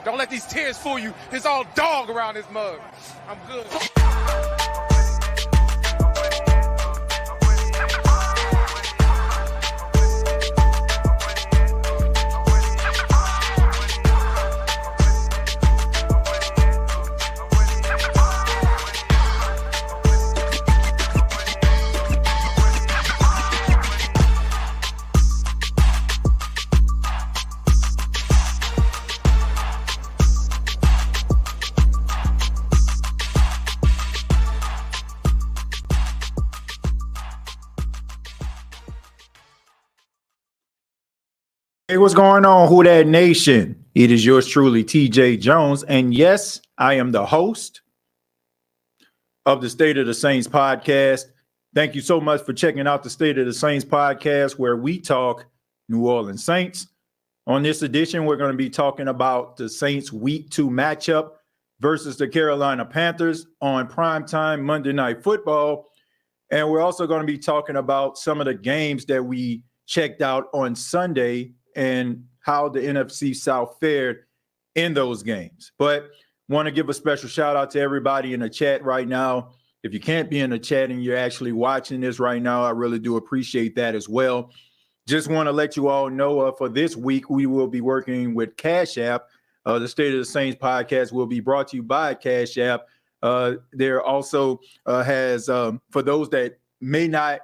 Don't let these tears fool you. It's all dog around this mug. I'm good. Hey, what's going on, Who Dat Nation? It is yours truly, TJ Jones. And yes, I am the host of the State of the Saints podcast. Thank you so much for checking out the State of the Saints podcast, where we talk New Orleans Saints. On this edition, we're going to be talking about the Saints Week 2 matchup versus the Carolina Panthers on primetime Monday Night Football. And we're also going to be talking about some of the games that we checked out on Sunday and how the NFC South fared in those games. But want to give a special shout out to everybody in the chat right now. If you can't be in the chat and you're actually watching this right now, I really do appreciate that as well. Just want to let you all know for this week, we will be working with Cash App. The State of the Saints podcast will be brought to you by Cash App. There also has, for those that may not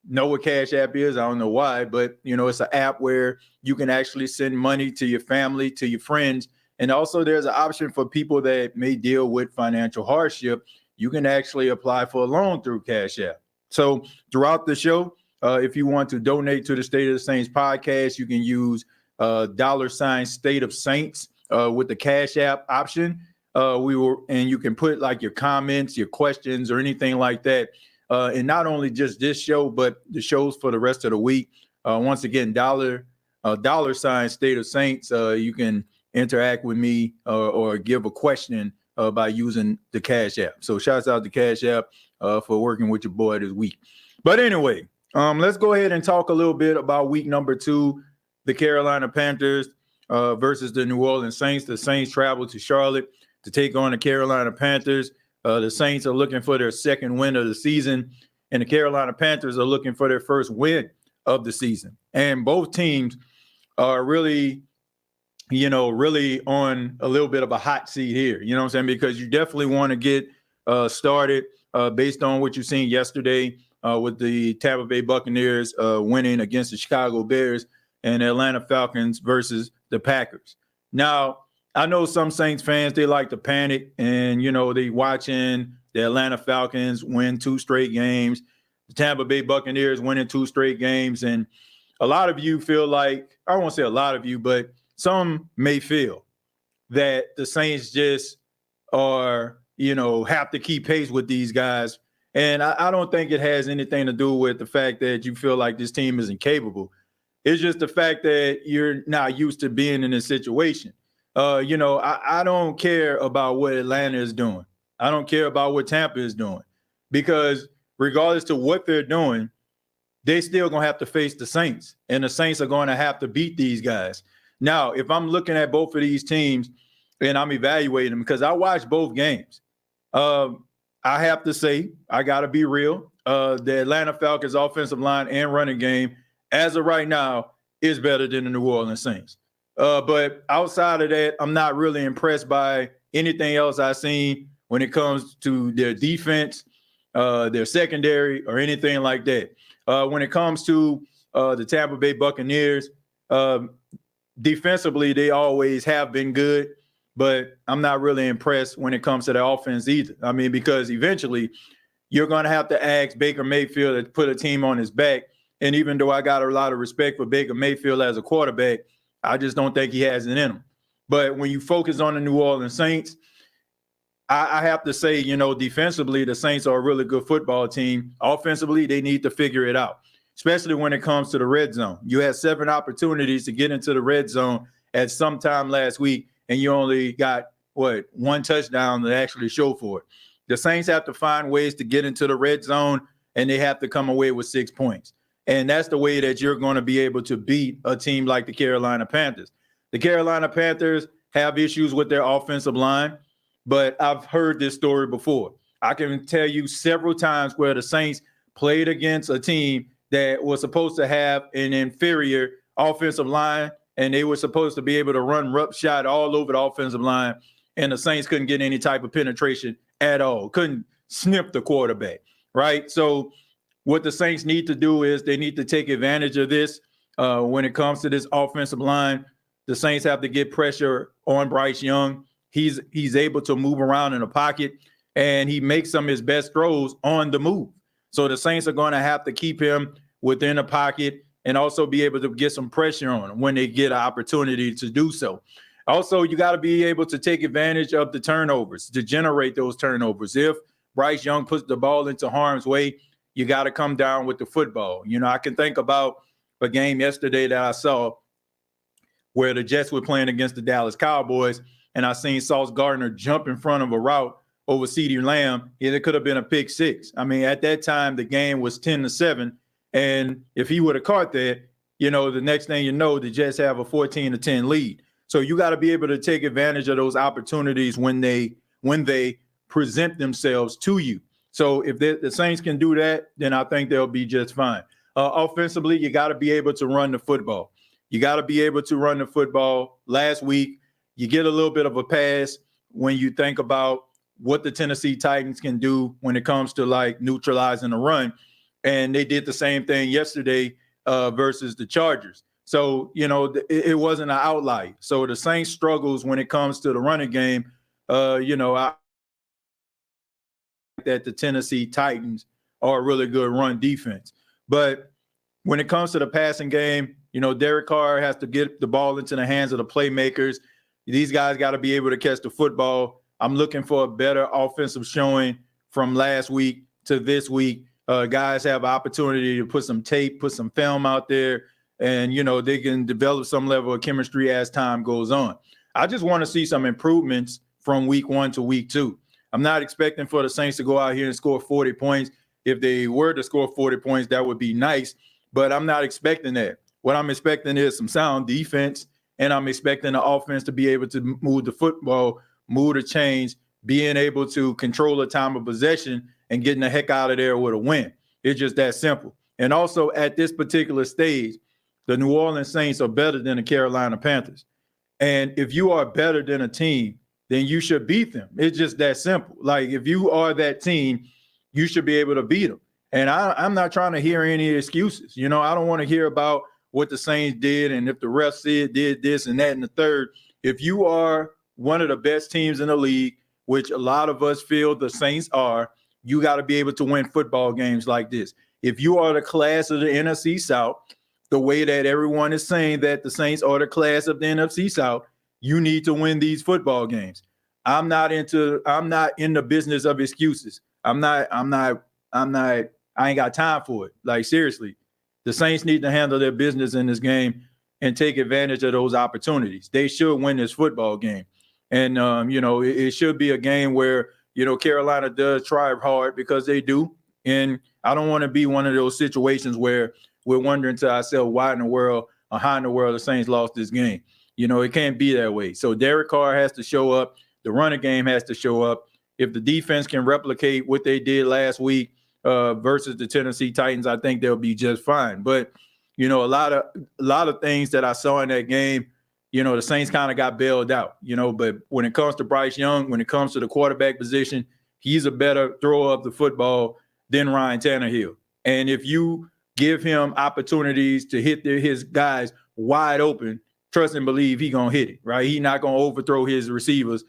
know what Cash App is, I don't know why, but it's an app where you can actually send money to your family, to your friends. And also there's an option for people that may deal with financial hardship. You can actually apply for a loan through Cash App. So throughout the show, if you want to donate to the State of the Saints podcast, you can use $ State of Saints with the Cash App option. And you can put like your comments, your questions, or anything like that. And not only just this show, but the shows for the rest of the week. Once again, $ State of Saints. You can interact with me or give a question by using the Cash App. So shouts out to Cash App for working with your boy this week. But anyway, let's go ahead and talk a little bit about week number 2, the Carolina Panthers versus the New Orleans Saints. The Saints travel to Charlotte to take on the Carolina Panthers. The Saints are looking for their second win of the season, and the Carolina Panthers are looking for their first win of the season. And both teams are really on a little bit of a hot seat here. You know what I'm saying? Because you definitely want to get started based on what you've seen yesterday with the Tampa Bay Buccaneers winning against the Chicago Bears and the Atlanta Falcons versus the Packers. Now, I know some Saints fans, they like to panic and, they watching the Atlanta Falcons win 2 straight games, the Tampa Bay Buccaneers winning 2 straight games. And a lot of you feel like, I won't say a lot of you, but some may feel that the Saints just are, have to keep pace with these guys. And I don't think it has anything to do with the fact that you feel like this team isn't capable. It's just the fact that you're not used to being in this situation. I don't care about what Atlanta is doing. I don't care about what Tampa is doing, because regardless to what they're doing, they still going to have to face the Saints, and the Saints are going to have to beat these guys. Now, if I'm looking at both of these teams and I'm evaluating them, because I watched both games, I have to say, I got to be real. The Atlanta Falcons offensive line and running game, as of right now, is better than the New Orleans Saints. But outside of that, I'm not really impressed by anything else I've seen when it comes to their defense, their secondary, or anything like that. When it comes to the Tampa Bay Buccaneers, defensively, they always have been good, but I'm not really impressed when it comes to the offense either. I mean, because eventually you're going to have to ask Baker Mayfield to put a team on his back. And even though I got a lot of respect for Baker Mayfield as a quarterback, I just don't think he has it in him. But when you focus on the New Orleans Saints, I have to say, defensively, the Saints are a really good football team. Offensively, they need to figure it out, especially when it comes to the red zone. You had 7 opportunities to get into the red zone at some time last week, and you only got, 1 touchdown to actually show for it. The Saints have to find ways to get into the red zone, and they have to come away with 6 points. And that's the way that you're going to be able to beat a team like the Carolina Panthers. The Carolina Panthers, have issues with their offensive line, but I've heard this story before. I can tell you several times where the Saints played against a team that was supposed to have an inferior offensive line, and they were supposed to be able to run roughshod all over the offensive line, and the Saints couldn't get any type of penetration at all, couldn't snip the quarterback, right? So what the Saints need to do is they need to take advantage of this when it comes to this offensive line. The Saints have to get pressure on Bryce Young. He's able to move around in the pocket, and he makes some of his best throws on the move. So the Saints are going to have to keep him within the pocket and also be able to get some pressure on him when they get an opportunity to do so. Also, you got to be able to take advantage of the turnovers, to generate those turnovers. If Bryce Young puts the ball into harm's way, you got to come down with the football. You know, I can think about a game yesterday that I saw where the Jets were playing against the Dallas Cowboys, and I seen Sauce Gardner jump in front of a route over CeeDee Lamb. It could have been a pick six. I mean, at that time, the game was 10-7, and if he would have caught that, you know, the next thing you know, the Jets have a 14-10 lead. So you got to be able to take advantage of those opportunities when they present themselves to you. So if the Saints can do that, then I think they'll be just fine. Offensively, you got to be able to run the football. You got to be able to run the football. Last week, you get a little bit of a pass when you think about what the Tennessee Titans can do when it comes to like neutralizing the run. And they did the same thing yesterday versus the Chargers. So, you know, it wasn't an outlier. So the Saints struggles when it comes to the running game. That the Tennessee Titans are a really good run defense. But when it comes to the passing game, you know, Derek Carr has to get the ball into the hands of the playmakers. These guys got to be able to catch the football. I'm looking for a better offensive showing from last week to this week. Guys have opportunity to put some tape, put some film out there, and, you know, they can develop some level of chemistry as time goes on. I just want to see some improvements from week 1 to week 2. I'm not expecting for the Saints to go out here and score 40 points. If they were to score 40 points, that would be nice, but I'm not expecting that. What I'm expecting is some sound defense, and I'm expecting the offense to be able to move the football, move the chains, being able to control the time of possession and getting the heck out of there with a win. It's just that simple. And also at this particular stage, the New Orleans Saints are better than the Carolina Panthers. And if you are better than a team, then you should beat them. It's just that simple. Like, if you are that team, you should be able to beat them. And I'm not trying to hear any excuses. You know, I don't want to hear about what the Saints did and if the refs did this and that and the third. If you are one of the best teams in the league, which a lot of us feel the Saints are, you got to be able to win football games like this. If you are the class of the NFC South, the way that everyone is saying that the Saints are the class of the NFC South, you need to win these football games. I'm not in the business of excuses. I ain't got time for it. Like, seriously, the Saints need to handle their business in this game and take advantage of those opportunities. They should win this football game. And, it should be a game where, you know, Carolina does try hard, because they do. And I don't want to be one of those situations where we're wondering to ourselves, why in the world or how in the world the Saints lost this game. You know, it can't be that way. So Derek Carr has to show up. The running game has to show up. If the defense can replicate what they did last week versus the Tennessee Titans, I think they'll be just fine. But, you know, a lot of things that I saw in that game, you know, the Saints kind of got bailed out, you know. But when it comes to Bryce Young, when it comes to the quarterback position, he's a better thrower of the football than Ryan Tannehill. And if you give him opportunities to hit his guys wide open, trust and believe he's going to hit it, right? He's not going to overthrow his receivers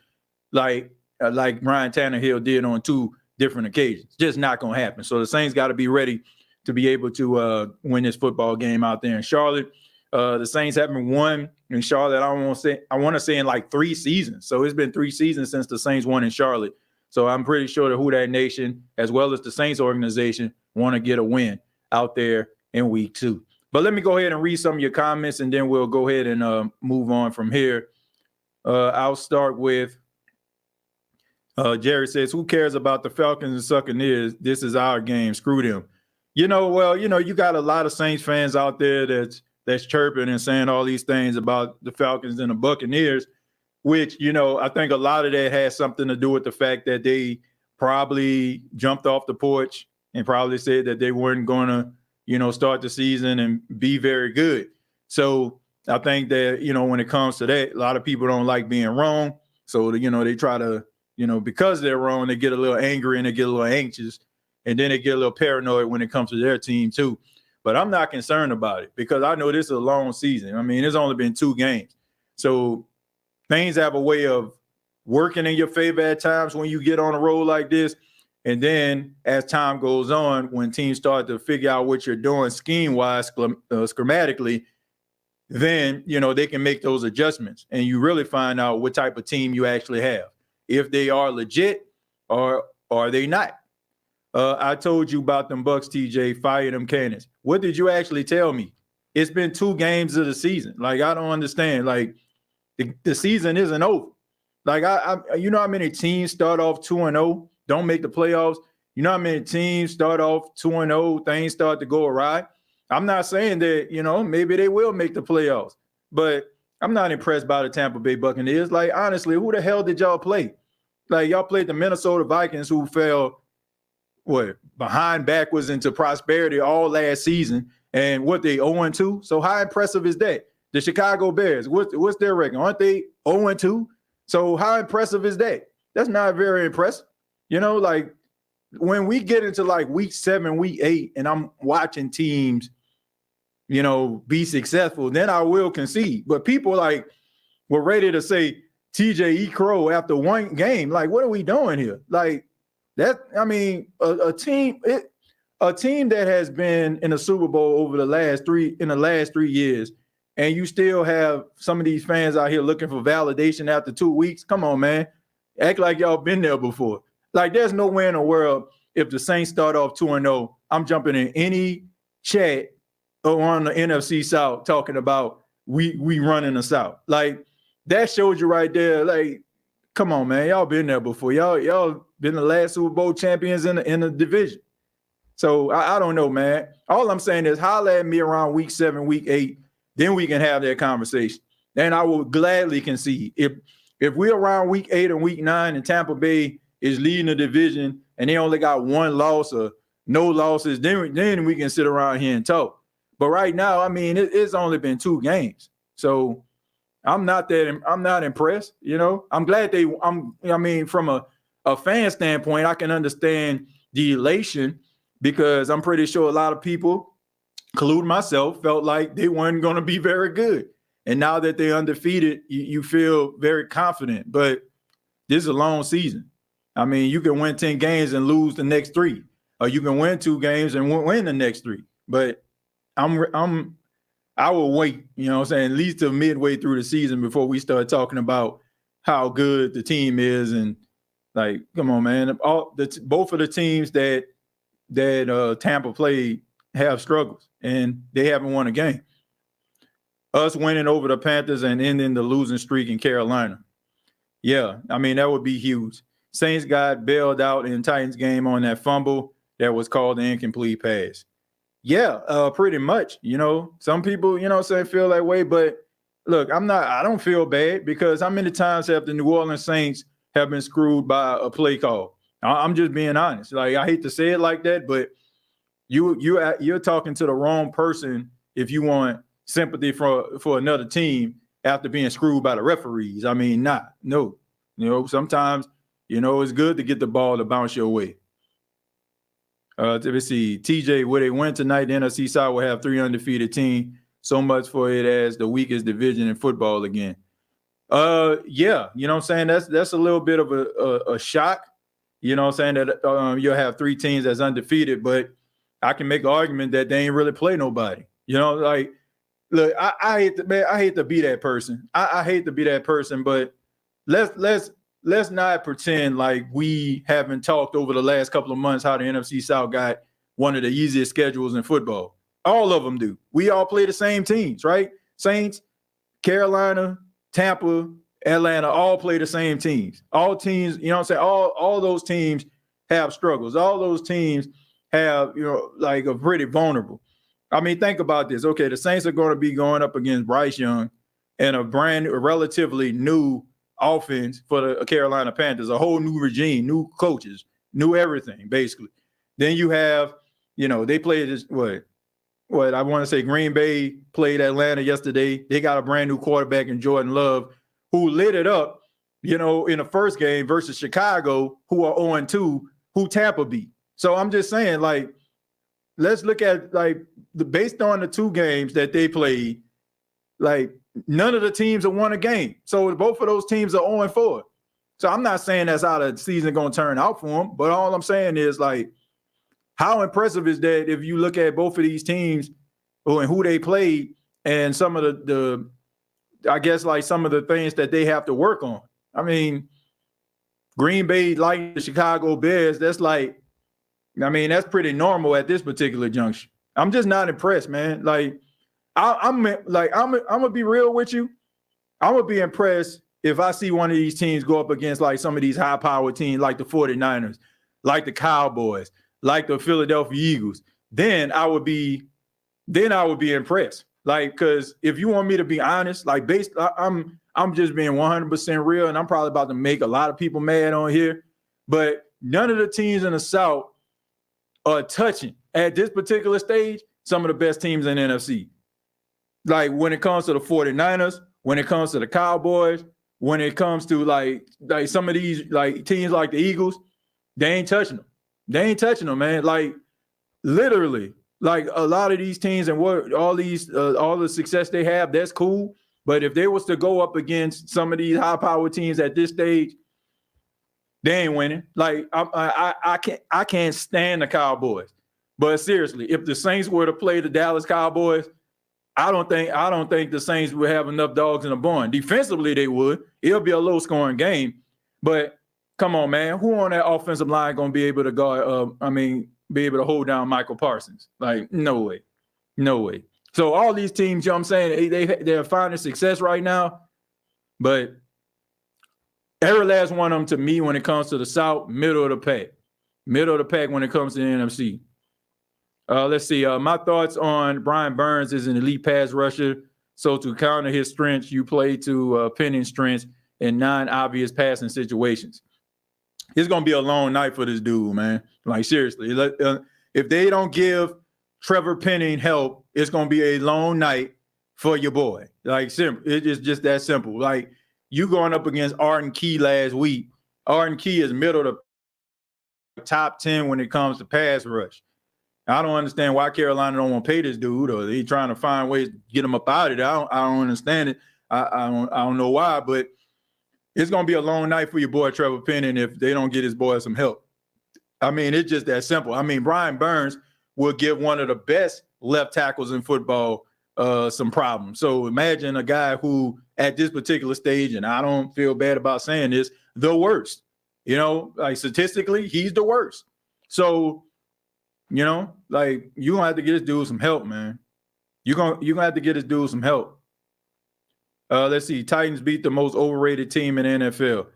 like Ryan Tannehill did on 2 different occasions. Just not going to happen. So the Saints got to be ready to be able to win this football game out there in Charlotte. The Saints haven't won in Charlotte, I want to say in like 3 seasons. So it's been 3 seasons since the Saints won in Charlotte. So I'm pretty sure the Who Dat Nation, as well as the Saints organization, want to get a win out there in week 2. But let me go ahead and read some of your comments, and then we'll go ahead and move on from here. I'll start with Jerry says, who cares about the Falcons and Succaneers? This is our game. Screw them. You know, well, you know, you got a lot of Saints fans out there that's chirping and saying all these things about the Falcons and the Buccaneers. which, I think a lot of that has something to do with the fact that they probably jumped off the porch and probably said that they weren't going to, start the season and be very good. So I think that, when it comes to that, a lot of people don't like being wrong. So, they try to, because they're wrong, they get a little angry and they get a little anxious. And then they get a little paranoid when it comes to their team, too. But I'm not concerned about it because I know this is a long season. I mean, it's only been 2 games. So things have a way of working in your favor at times when you get on a roll like this. And then as time goes on, when teams start to figure out what you're doing scheme-wise, schematically, then, they can make those adjustments. And you really find out what type of team you actually have, if they are legit or are they not. I told you about them Bucks, TJ, fire them cannons. What did you actually tell me? It's been 2 games of the season. Like, I don't understand. Like, the season isn't over. Like, you know how many teams start off 2-0, don't make the playoffs? You know how many teams start off 2-0, things start to go awry? I'm not saying that, maybe they will make the playoffs, but I'm not impressed by the Tampa Bay Buccaneers. Like, honestly, who the hell did y'all play? Like, y'all played the Minnesota Vikings, who fell behind backwards into prosperity all last season, and they 0-2. So how impressive is that? The Chicago Bears, what's their record? Aren't they 0-2? So how impressive is that? That's not very impressive. Like when we get into like week 7, week 8, and I'm watching teams, be successful, then I will concede. But people were ready to say TJ E. Crow after 1 game. Like, what are we doing here? Like, that, I mean, a team that has been in the Super Bowl over the last 3 years, and you still have some of these fans out here looking for validation after 2 weeks. Come on, man. Act like y'all been there before. Like, there's no way in the world if the Saints start off 2-0, I'm jumping in any chat on the NFC South talking about we running the South. Like, that shows you right there, like, come on, man. Y'all been there before. Y'all been the last Super Bowl champions in the division. So I don't know, man. All I'm saying is holler at me around week 7, week 8, then we can have that conversation. And I will gladly concede. If we're around week 8 and week 9 and Tampa Bay is leading the division and they only got 1 loss or no losses, then we can sit around here and talk. But right now, I mean, it's only been 2 games. So I'm not impressed. I'm glad from a fan standpoint, I can understand the elation because I'm pretty sure a lot of people, including myself, felt like they weren't going to be very good. And now that they're undefeated, you feel very confident. But this is a long season. I mean, you can win 10 games and lose the next 3, or you can win 2 games and win the next 3. But I will wait, at least till midway through the season before we start talking about how good the team is. And like, come on, man, both of the teams that Tampa played have struggles and they haven't won a game. Us winning over the Panthers and ending the losing streak in Carolina. Yeah, I mean, that would be huge. Saints got bailed out in Titans game on that fumble that was called an incomplete pass. Yeah, pretty much. Some people, feel that way. But look, I don't feel bad because how many times have the New Orleans Saints have been screwed by a play call? I'm just being honest. Like, I hate to say it like that, but you're talking to the wrong person if you want sympathy for another team after being screwed by the referees. I mean, no. Sometimes, it's good to get the ball to bounce your way. Let's see. TJ, will they win tonight? The NFC South will have 3 undefeated teams. So much for it as the weakest division in football again. Yeah, you know what I'm saying? That's a little bit of a shock. You know what I'm saying? That you'll have 3 teams that's undefeated, but I can make an argument that they ain't really play nobody. Like, look, I hate to be that person. I hate to be that person, but let's not pretend like we haven't talked over the last couple of months how the NFC South got one of the easiest schedules in football. All of them do. We all play the same teams, right? Saints, Carolina, Tampa, Atlanta, all play the same teams. All teams, all those teams have struggles. All those teams have, are pretty vulnerable. I mean, think about this. Okay, the Saints are going to be going up against Bryce Young and a relatively new offense for the Carolina Panthers, a whole new regime, new coaches, new everything, basically. Then you have, they played this, what I want to say, Green Bay played Atlanta yesterday. They got a brand new quarterback in Jordan Love who lit it up, in the first game versus Chicago, who are 0-2, who Tampa beat. So I'm just saying, like, let's look at, like, based on the two games that they played, like, none of the teams have won a game. So both of those teams are 0-4. So I'm not saying that's how the season going to turn out for them, but all I'm saying is, like, how impressive is that if you look at both of these teams and who they played and some of the I guess, like, some of the things that they have to work on. I mean, Green Bay, like the Chicago Bears, that's pretty normal at this particular junction. I'm just not impressed, man. Like, I'm gonna be real with you. I'm gonna be impressed if I see one of these teams go up against, like, some of these high-powered teams like the 49ers, like the Cowboys, like the Philadelphia Eagles. Then I would be impressed. Like, because if you want me to be honest, like, I'm just being 100% real, and I'm probably about to make a lot of people mad on here, but none of the teams in the South are touching, at this particular stage, some of the best teams in the NFC. Like, when it comes to the 49ers, when it comes to the Cowboys, when it comes to, like some of these, like, teams like the Eagles, they ain't touching them. They ain't touching them, man. Like, literally, like, a lot of these teams and all the success they have, that's cool. But if they was to go up against some of these high-powered teams at this stage, they ain't winning. Like, I can't stand the Cowboys. But seriously, if the Saints were to play the Dallas Cowboys, I don't think the Saints would have enough dogs in the barn. Defensively, they would. It'll be a low-scoring game. But come on, man, who on that offensive line gonna be able to guard? Be able to hold down Michael Parsons? Like, no way. So all these teams, I'm saying, they're finding success right now, but every last one of them, to me, when it comes to the South, middle of the pack when it comes to the NFC. Let's see. My thoughts on Brian Burns is an elite pass rusher. So to counter his strengths, you play to Penning's strengths in non-obvious passing situations. It's going to be a long night for this dude, man. Like, seriously. If they don't give Trevor Penning help, it's going to be a long night for your boy. Like, simple. It's just that simple. Like, you going up against Arden Key last week. Arden Key is middle of the top 10 when it comes to pass rush. I don't understand why Carolina don't want to pay this dude, or they trying to find ways to get him up out of it. I don't understand it. I don't know why, but it's going to be a long night for your boy Trevor Penning if they don't get his boy some help. I mean, it's just that simple. I mean, Brian Burns will give one of the best left tackles in football some problems. So imagine a guy who, at this particular stage, and I don't feel bad about saying this, the worst. Like, statistically, he's the worst. So, like, you're going to have to get this dude some help, man. You're gonna have to get this dude some help. Let's see. Titans beat the most overrated team in the NFL.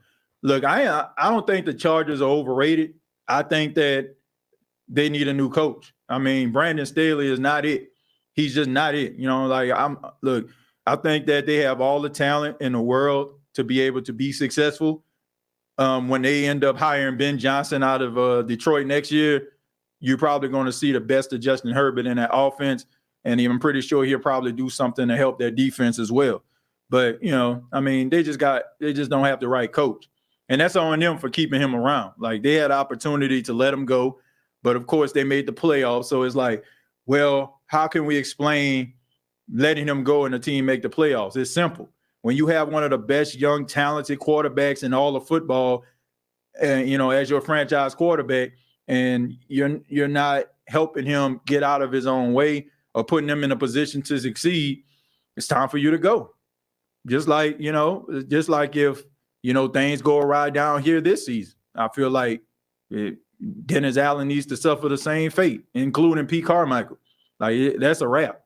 Look, I don't think the Chargers are overrated. I think that they need a new coach. I mean, Brandon Staley is not it. He's just not it. I think that they have all the talent in the world to be able to be successful. When they end up hiring Ben Johnson out of Detroit next year, you're probably going to see the best of Justin Herbert in that offense. And I'm pretty sure he'll probably do something to help their defense as well. But, they just don't have the right coach. And that's on them for keeping him around. Like, they had the opportunity to let him go. But, of course, they made the playoffs. So it's like, well, how can we explain letting him go and the team make the playoffs? It's simple. When you have one of the best young, talented quarterbacks in all of football, and as your franchise quarterback, and you're not helping him get out of his own way or putting him in a position to succeed, it's time for you to go. Just like if, things go awry down here this season. I feel like Dennis Allen needs to suffer the same fate, including Pete Carmichael. Like, that's a wrap.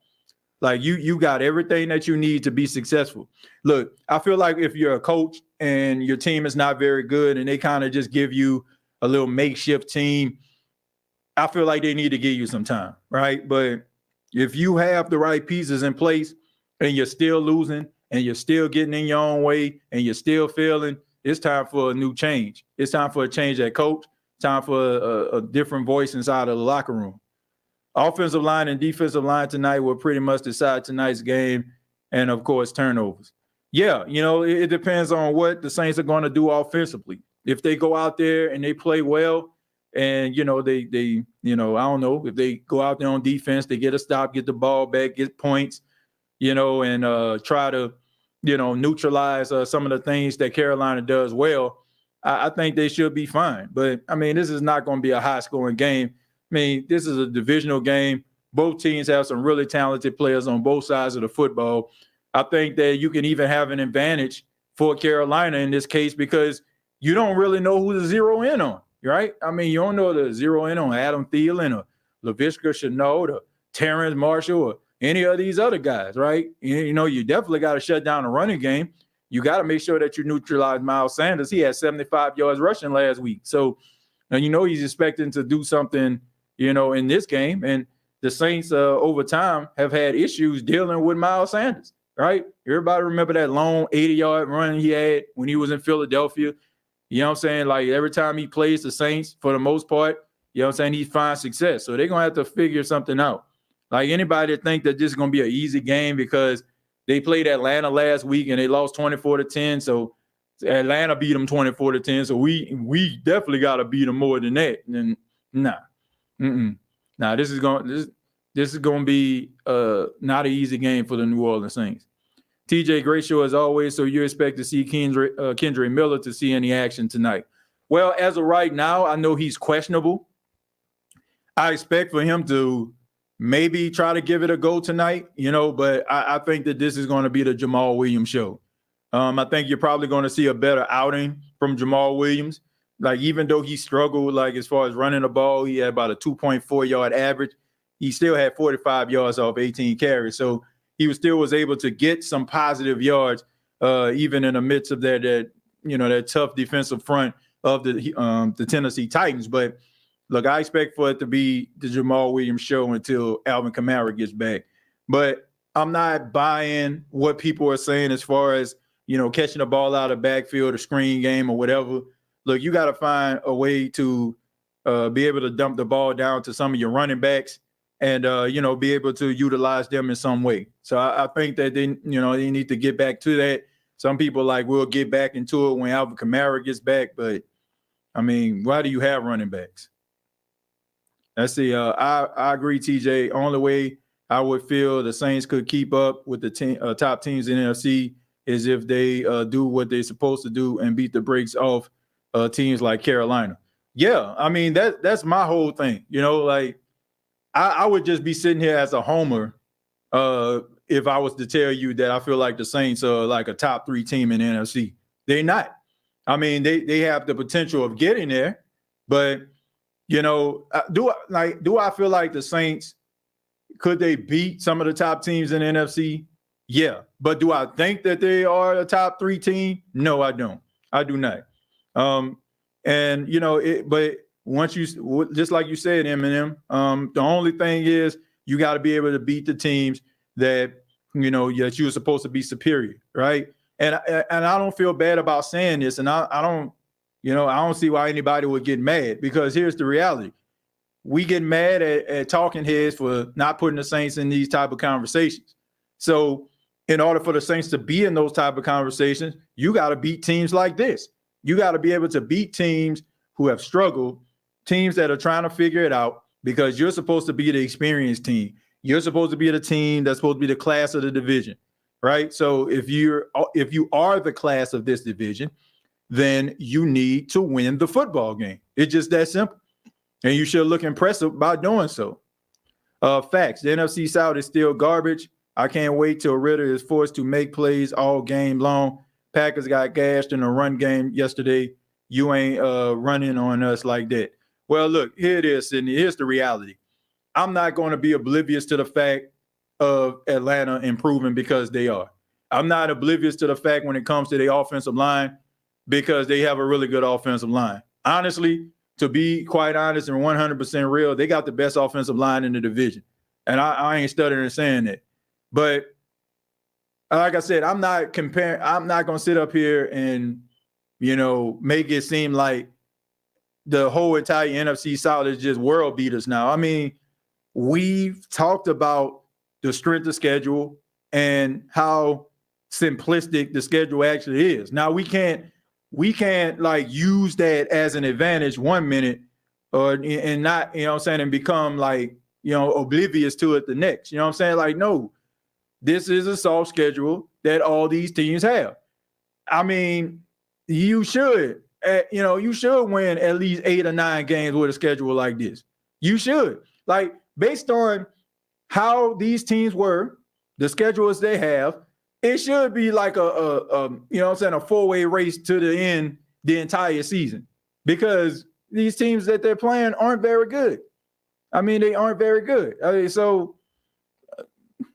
Like, you got everything that you need to be successful. Look, I feel like if you're a coach and your team is not very good and they kind of just give you a little makeshift team, I feel like they need to give you some time, right? But if you have the right pieces in place and you're still losing and you're still getting in your own way and you're still failing, it's time for a new change. It's time for a change at coach, time for a different voice inside of the locker room. Offensive line and defensive line tonight will pretty much decide tonight's game, and, of course, turnovers. Yeah, it depends on what the Saints are going to do offensively. If they go out there and they play well and, they I don't know, if they go out there on defense, they get a stop, get the ball back, get points, and try to, neutralize some of the things that Carolina does well, I think they should be fine. But, this is not going to be a high-scoring game. This is a divisional game. Both teams have some really talented players on both sides of the football. I think that you can even have an advantage for Carolina in this case because you don't really know who to zero in on, right? You don't know to zero in on Adam Thielen or Laviska Shenault or Terrence Marshall or any of these other guys, right? You definitely got to shut down the running game. You got to make sure that you neutralize Miles Sanders. He had 75 yards rushing last week. So, he's expecting to do something, in this game. And the Saints over time have had issues dealing with Miles Sanders, right? Everybody remember that long 80-yard run he had when he was in Philadelphia. You know what I'm saying? Like every time he plays the Saints, for the most part, he finds success. So they're going to have to figure something out. Like anybody that think that this is going to be an easy game because they played Atlanta last week and they lost 24-10. So Atlanta beat them 24-10. So we definitely got to beat them more than that. And nah. Nah, this is going to be not an easy game for the New Orleans Saints. TJ, great show as always. So you expect to see Kendre Miller to see any action tonight? Well, as of right now, I know he's questionable. I expect for him to maybe try to give it a go tonight, but I think that this is going to be the Jamal Williams show. I think you're probably going to see a better outing from Jamal Williams. Like, even though he struggled, like, as far as running the ball, he had about a 2.4-yard average. He still had 45 yards off 18 carries. So he was able to get some positive yards, even in the midst of that tough defensive front of the Tennessee Titans. But look, I expect for it to be the Jamal Williams show until Alvin Kamara gets back. But I'm not buying what people are saying as far as, catching the ball out of the backfield, a screen game or whatever. Look, you got to find a way to be able to dump the ball down to some of your running backs and, be able to utilize them in some way. So I think that they need to get back to that. Some people we'll get back into it when Alvin Kamara gets back. But, why do you have running backs? Let's see. I agree, TJ. Only way I would feel the Saints could keep up with the top teams in the NFC is if they do what they're supposed to do and beat the brakes off teams like Carolina. Yeah, that's my whole thing. I would just be sitting here as a homer if I was to tell you that I feel like the Saints are like a top 3 team in the NFC. They're not. They have the potential of getting there, but do I feel like the Saints, could they beat some of the top teams in the NFC? Yeah. But do I think that they are a top 3 team? No, I don't. I do not. But once you, just like you said, Eminem, the only thing is you got to be able to beat the teams that, that you're supposed to be superior. Right. And I don't feel bad about saying this. And I don't see why anybody would get mad, because here's the reality. We get mad at talking heads for not putting the Saints in these type of conversations. So in order for the Saints to be in those type of conversations, you got to beat teams like this. You got to be able to beat teams who have struggled, teams that are trying to figure it out, because you're supposed to be the experienced team. You're supposed to be the team that's supposed to be the class of the division, right? So if you are the class of this division, then you need to win the football game. It's just that simple. And you should look impressive by doing so. Facts. The NFC South is still garbage. I can't wait till Ritter is forced to make plays all game long. Packers got gashed in the run game yesterday. You ain't running on us like that. Well, look, here it is, Sydney. Here's the reality. I'm not going to be oblivious to the fact of Atlanta improving, because they are. I'm not oblivious to the fact when it comes to the offensive line, because they have a really good offensive line. Honestly, to be quite honest and 100% real, they got the best offensive line in the division. And I ain't stuttering saying that. But like I said, I'm not going to sit up here and, make it seem like the whole entire NFC South is just world beaters now. I mean, we've talked about the strength of schedule and how simplistic the schedule actually is. Now we can't like use that as an advantage 1 minute and not, and become like, oblivious to it the next. You know what I'm saying? Like, no, this is a soft schedule that all these teams have. I mean, you should win at least 8 or 9 games with a schedule like this. You should. Like, based on how these teams were, the schedules they have, it should be like a 4-way race to the end the entire season, because these teams that they're playing aren't very good. I mean, they aren't very good. So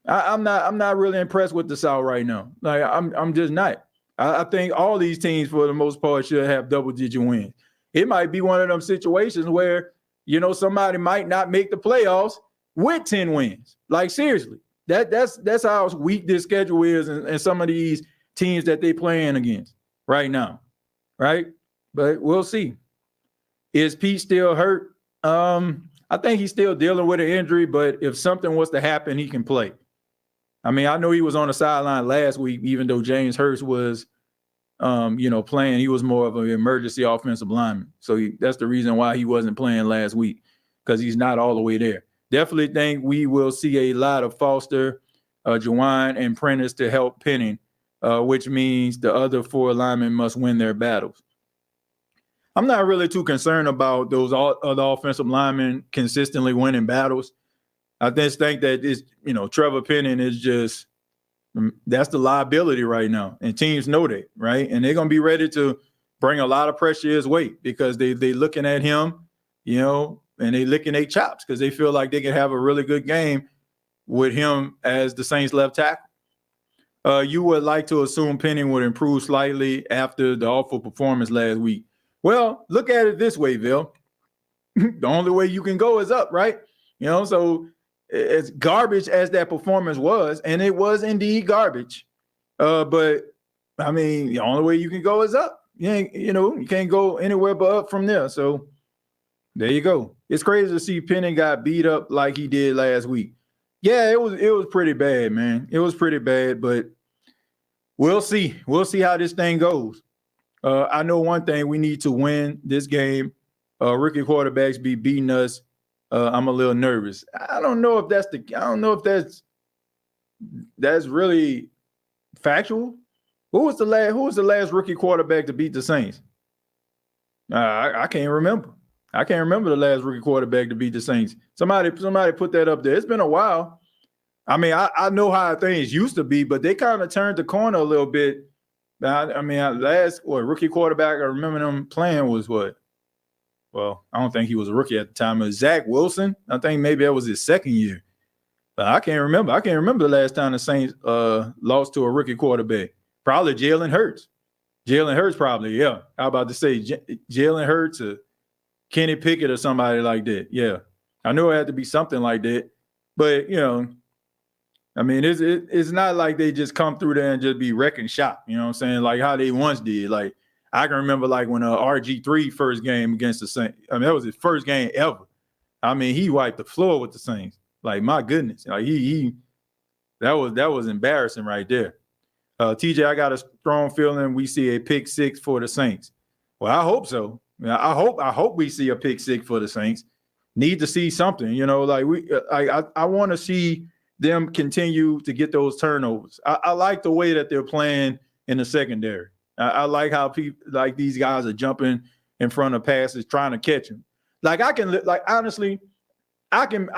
I'm not really impressed with the South right now. Like, I'm just not. I think all these teams, for the most part, should have double-digit wins. It might be one of them situations where, somebody might not make the playoffs with 10 wins. Like, seriously, that's how weak this schedule is, and some of these teams that they playing against right now, right? But we'll see. Is Pete still hurt? I think he's still dealing with an injury, but if something was to happen, he can play. I mean, I know he was on the sideline last week, even though James Hurst was, playing. He was more of an emergency offensive lineman. So that's the reason why he wasn't playing last week, because he's not all the way there. Definitely think we will see a lot of Foster, Juwan, and Prentice to help Penning, which means the other 4 linemen must win their battles. I'm not really too concerned about those other offensive linemen consistently winning battles. I just think that it's, Trevor Penning is just, that's the liability right now. And teams know that, right? And they're going to be ready to bring a lot of pressure his way, because they looking at him, and they licking their chops because they feel like they can have a really good game with him as the Saints left tackle. You would like to assume Penning would improve slightly after the awful performance last week. Well, look at it this way, Bill. The only way you can go is up, right? So as garbage as that performance was, and it was indeed garbage, but I mean, the only way you can go is up. You can't go anywhere but up from there. So there you go. It's crazy to see Penning got beat up like he did last week. Yeah, it was pretty bad, man. It was pretty bad, but we'll see. We'll see how this thing goes. I know one thing: we need to win this game. Rookie quarterbacks be beating us. I'm a little nervous. I don't know if that's really factual. Who was the last rookie quarterback to beat the Saints? I can't remember. I can't remember the last rookie quarterback to beat the Saints. Somebody put that up there. It's been a while. I mean, I know how things used to be, but they kind of turned the corner a little bit. Last rookie quarterback I remember them playing was what? Well, I don't think he was a rookie at the time. It was Zach Wilson. I think maybe that was his second year. But I can't remember. I can't remember the last time the Saints lost to a rookie quarterback. Probably Jalen Hurts. Jalen Hurts probably, yeah. I was about to say Jalen Hurts or Kenny Pickett or somebody like that. Yeah. I knew it had to be something like that. But, I mean, it's not like they just come through there and just be wrecking shop. You know what I'm saying? Like how they once did. Like, I can remember like when RG3 first game against the Saints. I mean, that was his first game ever. I mean, he wiped the floor with the Saints. Like, my goodness. Like that was embarrassing right there. TJ, I got a strong feeling we see a pick 6 for the Saints. Well, I hope so. I hope we see a pick 6 for the Saints. Need to see something, I want to see them continue to get those turnovers. I like the way that they're playing in the secondary. I like how people like these guys are jumping in front of passes, trying to catch them. Like honestly, I can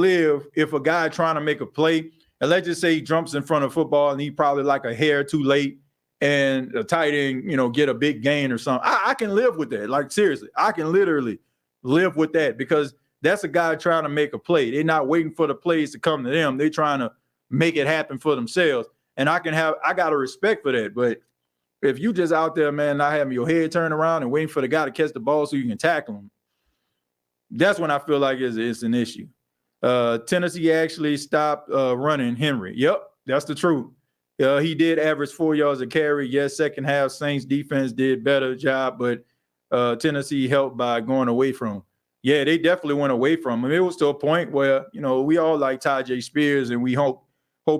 live if a guy trying to make a play, and let's just say he jumps in front of football and he probably like a hair too late, and a tight end, get a big gain or something. I can live with that. Like, seriously, I can literally live with that, because that's a guy trying to make a play. They're not waiting for the plays to come to them. They're trying to make it happen for themselves. And I got a respect for that. But if you just out there, man, not having your head turned around and waiting for the guy to catch the ball so you can tackle him, that's when I feel like it's an issue. Tennessee actually stopped running Henry. Yep, that's the truth. He did average 4 yards a carry. Yes, second half, Saints defense did better job, but Tennessee helped by going away from him. Yeah, they definitely went away from him. It was to a point where, we all like Tajay Spears, and we hope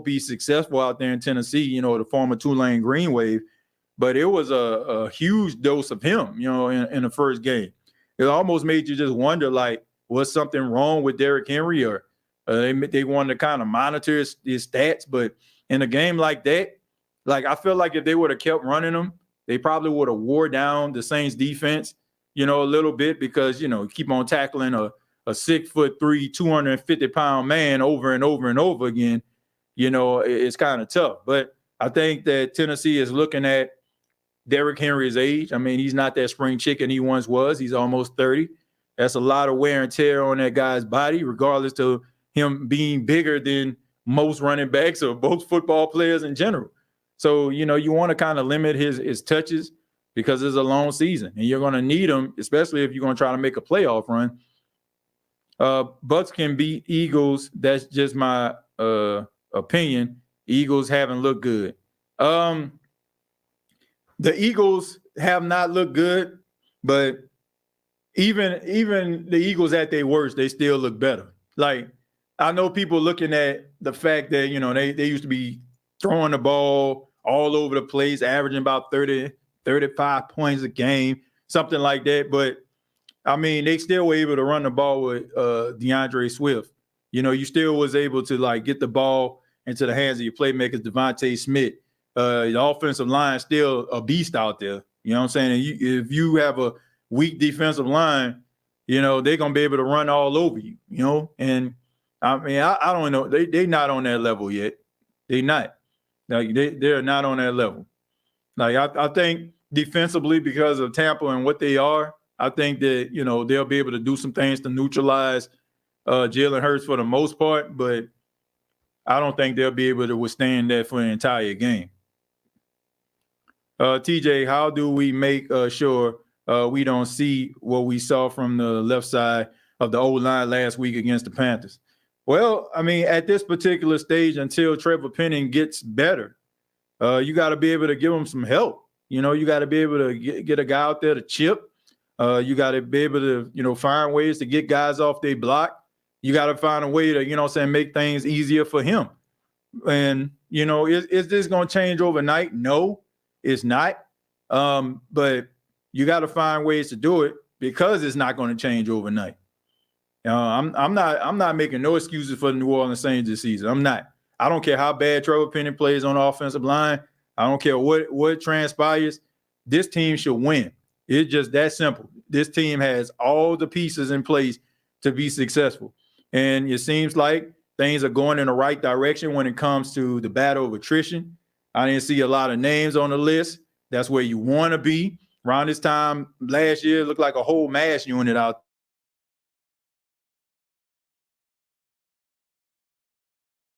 he's successful out there in Tennessee, the former Tulane Green Wave. But it was a huge dose of him, in the first game. It almost made you just wonder, like, was something wrong with Derrick Henry, or they wanted to kind of monitor his stats. But in a game like that, like, I feel like if they would have kept running them, they probably would have wore down the Saints defense, a little bit, because, keep on tackling a 6'3", 250-pound man over and over and over again, it's kind of tough. But I think that Tennessee is looking at Derrick Henry's age. I mean, he's not that spring chicken he once was. He's almost 30. That's a lot of wear and tear on that guy's body, regardless of him being bigger than most running backs or most football players in general. So, you want to kind of limit his touches because it's a long season, and you're going to need him, especially if you're going to try to make a playoff run. Bucks can beat Eagles. That's just my opinion. Eagles haven't looked good. The Eagles have not looked good, but even the Eagles at their worst, they still look better. Like, I know people looking at the fact that, they used to be throwing the ball all over the place, averaging about 30, 35 points a game, something like that. But, I mean, they still were able to run the ball with DeAndre Swift. You still was able to, like, get the ball into the hands of your playmakers, Devontae Smith. The offensive line still a beast out there. You know what I'm saying? And if you have a weak defensive line, they're going to be able to run all over you, And, I mean, I don't know. They're not on that level yet. They're not. Like, they're not on that level. Like, I think defensively, because of Tampa and what they are, I think that, they'll be able to do some things to neutralize Jalen Hurts for the most part, but I don't think they'll be able to withstand that for an entire game. TJ, how do we make sure we don't see what we saw from the left side of the O-line last week against the Panthers? Well, I mean, at this particular stage, until Trevor Penning gets better, you got to be able to give him some help. You got to be able to get a guy out there to chip. You got to be able to, find ways to get guys off their block. You got to find a way to, make things easier for him. And, is this going to change overnight? No, it's not. But you got to find ways to do it, because it's not going to change overnight. I'm not making no excuses for the New Orleans Saints this season. I'm not. I don't care how bad Trevor Penning plays on the offensive line. I don't care what transpires. This team should win. It's just that simple. This team has all the pieces in place to be successful. And it seems like things are going in the right direction when it comes to the battle of attrition. I didn't see a lot of names on the list. That's where you want to be. Around this time last year, it looked like a whole mass unit out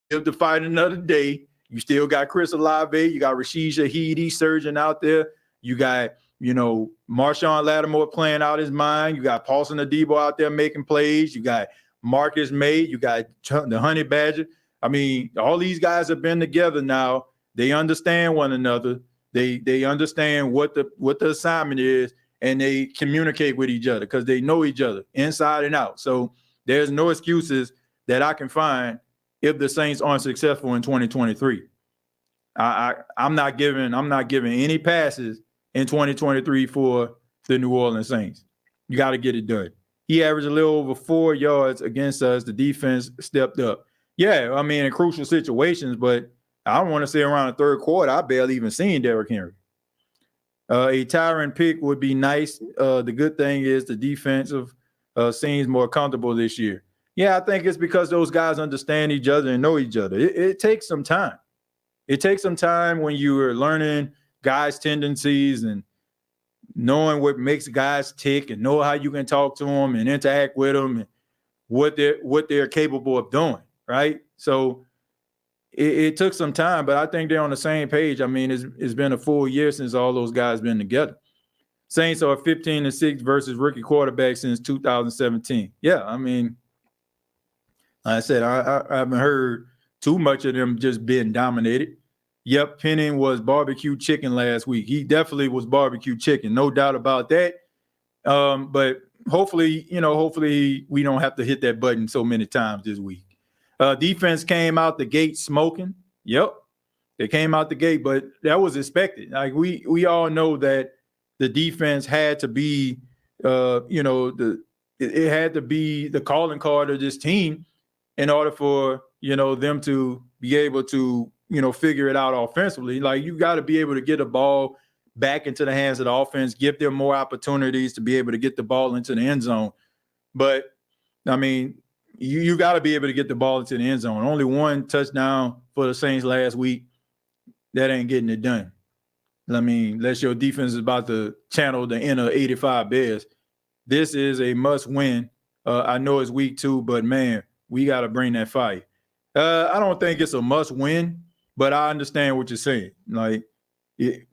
there. Live to fight another day. You still got Chris Olave. You got Rashid Shaheed surging out there. You got, Marshawn Lattimore playing out his mind. You got Paulson Adebo out there making plays. You got Marcus May. You got the Honey Badger. I mean, all these guys have been together now. They understand one another. They understand what the assignment is, and they communicate with each other because they know each other inside and out. So there's no excuses that I can find if the Saints aren't successful in 2023. I'm not giving any passes in 2023 for the New Orleans Saints. You got to get it done. He averaged a little over 4 yards against us. The defense stepped up. Yeah, I mean, in crucial situations, but I don't want to say around the third quarter, I barely even seen Derrick Henry. A Tyron pick would be nice. The good thing is the defensive seems more comfortable this year. Yeah, I think it's because those guys understand each other and know each other. It takes some time. It takes some time when you are learning guys' tendencies and knowing what makes guys tick and know how you can talk to them and interact with them and what they're capable of doing, right? So it took some time, but I think they're on the same page. I mean, it's been a full year since all those guys been together. Saints are 15-6 versus rookie quarterback since 2017. Yeah, I mean, like I said, I haven't heard too much of them just being dominated. Yep, Penning was barbecue chicken last week. He definitely was barbecue chicken, no doubt about that. But hopefully we don't have to hit that button so many times this week. Defense came out the gate smoking. Yep, they came out the gate, but that was expected. Like we all know that the defense had to be, it had to be the calling card of this team in order for them to be able to figure it out offensively. Like, you got to be able to get the ball back into the hands of the offense, give them more opportunities to be able to get the ball into the end zone. But I mean, you got to be able to get the ball into the end zone. Only one touchdown for the Saints last week. That ain't getting it done. I mean, unless your defense is about to channel the inner 85 Bears. This is a must win. I know it's week 2, but man, we got to bring that fight. I don't think it's a must win, but I understand what you're saying. Like,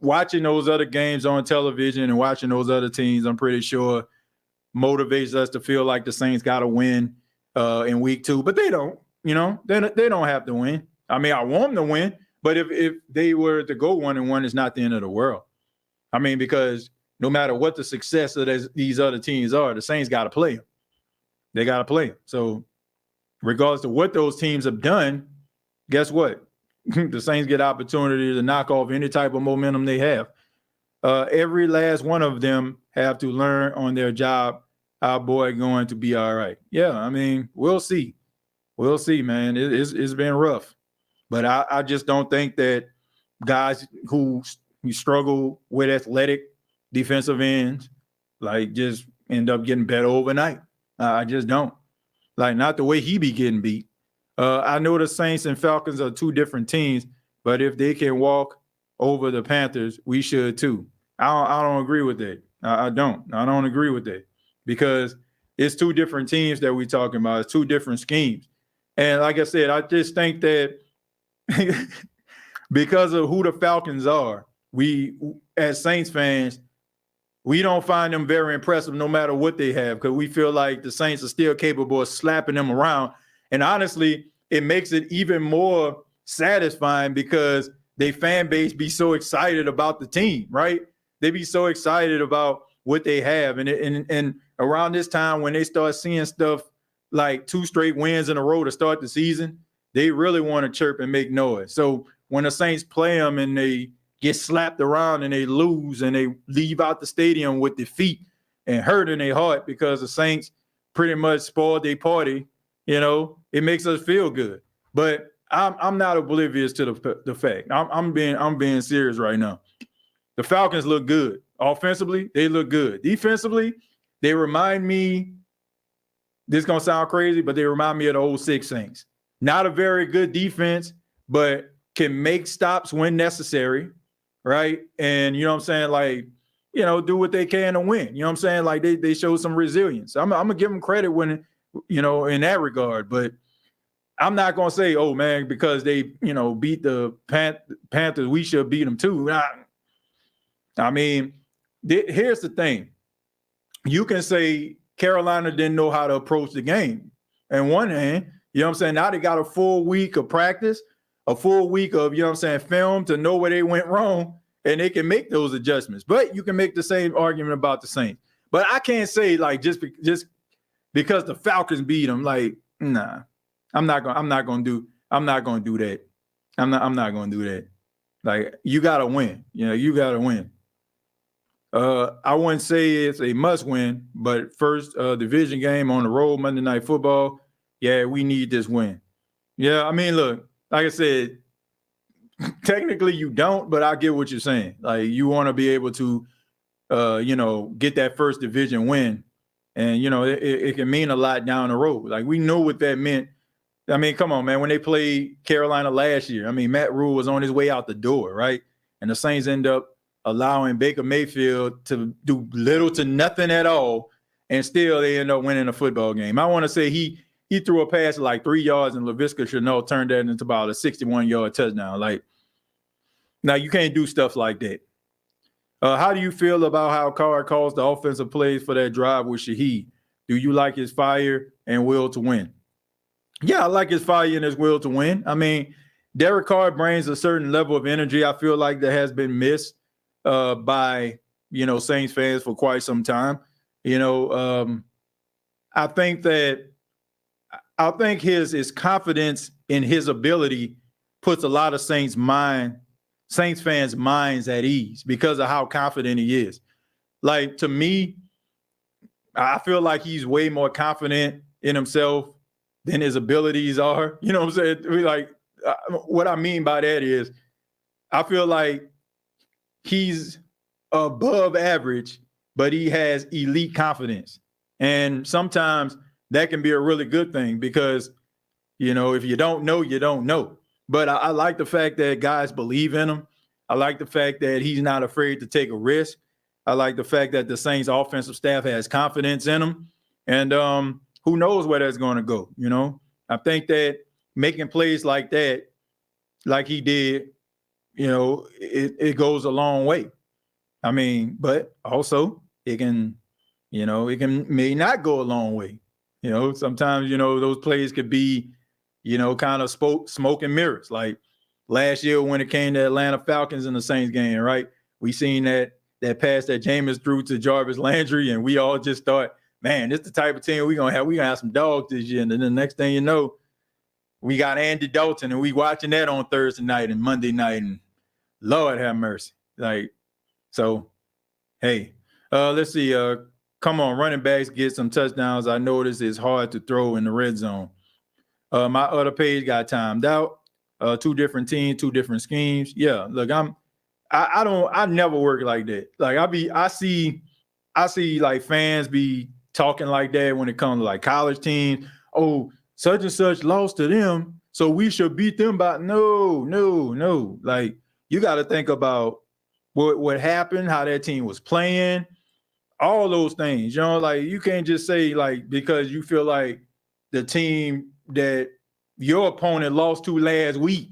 watching those other games on television and watching those other teams, I'm pretty sure motivates us to feel like the Saints got to win in week 2, but they don't. They don't have to win. I mean, I want them to win, but if they were to go 1-1, it's not the end of the world. I mean, because no matter what the success of these other teams are, the Saints got to play them. They got to play them. So regardless of what those teams have done, guess what? The Saints get opportunity to knock off any type of momentum they have. Every last one of them have to learn on their job. Our boy going to be all right. Yeah, I mean, we'll see. We'll see, man. It's been rough. But I just don't think that guys who struggle with athletic defensive ends, like, just end up getting better overnight. I just don't. Like, not the way he be getting beat. I know the Saints and Falcons are 2 different teams, but if they can walk over the Panthers, we should too. I don't agree with that. I don't agree with that, because it's 2 different teams that we're talking about. It's 2 different schemes. And like I said, I just think that because of who the Falcons are, we, as Saints fans, we don't find them very impressive no matter what they have, because we feel like the Saints are still capable of slapping them around. And honestly, it makes it even more satisfying because their fan base be so excited about the team, right? They be so excited about what they have. And around this time, when they start seeing stuff like 2 straight wins in a row to start the season, they really want to chirp and make noise. So when the Saints play them and they get slapped around and they lose and they leave out the stadium with defeat and hurt in their heart because the Saints pretty much spoiled their party, it makes us feel good. But I'm not oblivious to the fact. I'm being serious right now. The Falcons look good. Offensively, they look good. Defensively, they remind me, this is going to sound crazy, but they remind me of the 06 Saints. Not a very good defense, but can make stops when necessary, right? And you know what I'm saying? Like, do what they can to win. You know what I'm saying? Like, they show some resilience. I'm going to give them credit when, in that regard. But I'm not going to say, oh, man, because they, beat the Panthers, we should beat them too. I mean, here's the thing. You can say Carolina didn't know how to approach the game. On one hand, you know what I'm saying? Now they got a full week of practice, a full week of, film to know where they went wrong, and they can make those adjustments. But you can make the same argument about the Saints. But I can't say, like, just because the Falcons beat them, like, nah. I'm not going to do that. I'm not going to do that. Like, you got to win. You got to win. I wouldn't say it's a must win, but first division game on the road, Monday Night Football. Yeah, we need this win. Yeah, I mean, look, like I said, technically you don't, but I get what you're saying. Like, you want to be able to, get that first division win. And, it can mean a lot down the road. Like, we know what that meant. I mean, come on, man. When they played Carolina last year, I mean, Matt Rule was on his way out the door, right? And the Saints end up allowing Baker Mayfield to do little to nothing at all, and still they end up winning a football game. I want to say he threw a pass like 3 yards, and Laviska Shenault turned that into about a 61-yard touchdown. Like, now you can't do stuff like that. How do you feel about how Carr calls the offensive plays for that drive with Shaheed? Do you like his fire and will to win? Yeah, I like his fire and his will to win. I mean, Derek Carr brings a certain level of energy I feel like that has been missed by, Saints fans for quite some time. I think his confidence in his ability puts a lot of Saints fans' minds at ease because of how confident he is. Like, to me, I feel like he's way more confident in himself than his abilities are. You know what I'm saying? Like, what I mean by that is I feel like he's above average, but he has elite confidence. And sometimes that can be a really good thing because, if you don't know, you don't know. But I like the fact that guys believe in him. I like the fact that he's not afraid to take a risk. I like the fact that the Saints offensive staff has confidence in him. And who knows where that's going to go, I think that making plays like that, like he did, it goes a long way. I mean, but also it can may not go a long way. Sometimes, those plays could be, kind of smoke and mirrors. Like last year when it came to Atlanta Falcons in the Saints game, right? We seen that pass that Jameis threw to Jarvis Landry, and we all just thought, man, this is the type of team we're gonna have some dogs this year. And then the next thing you know, we got Andy Dalton, and we watching that on Thursday night and Monday night, and Lord have mercy. Like, so, hey, let's see. Come on, running backs get some touchdowns. I notice it's hard to throw in the red zone. My other page got timed out. 2 different teams, 2 different schemes. Yeah, look, I never work like that. Like I see like fans be talking like that when it comes to like college teams. Oh, such and such lost to them, so we should beat them by no. Like, you got to think about what happened, how that team was playing, all those things. Like, you can't just say like because you feel like the team that your opponent lost to last week,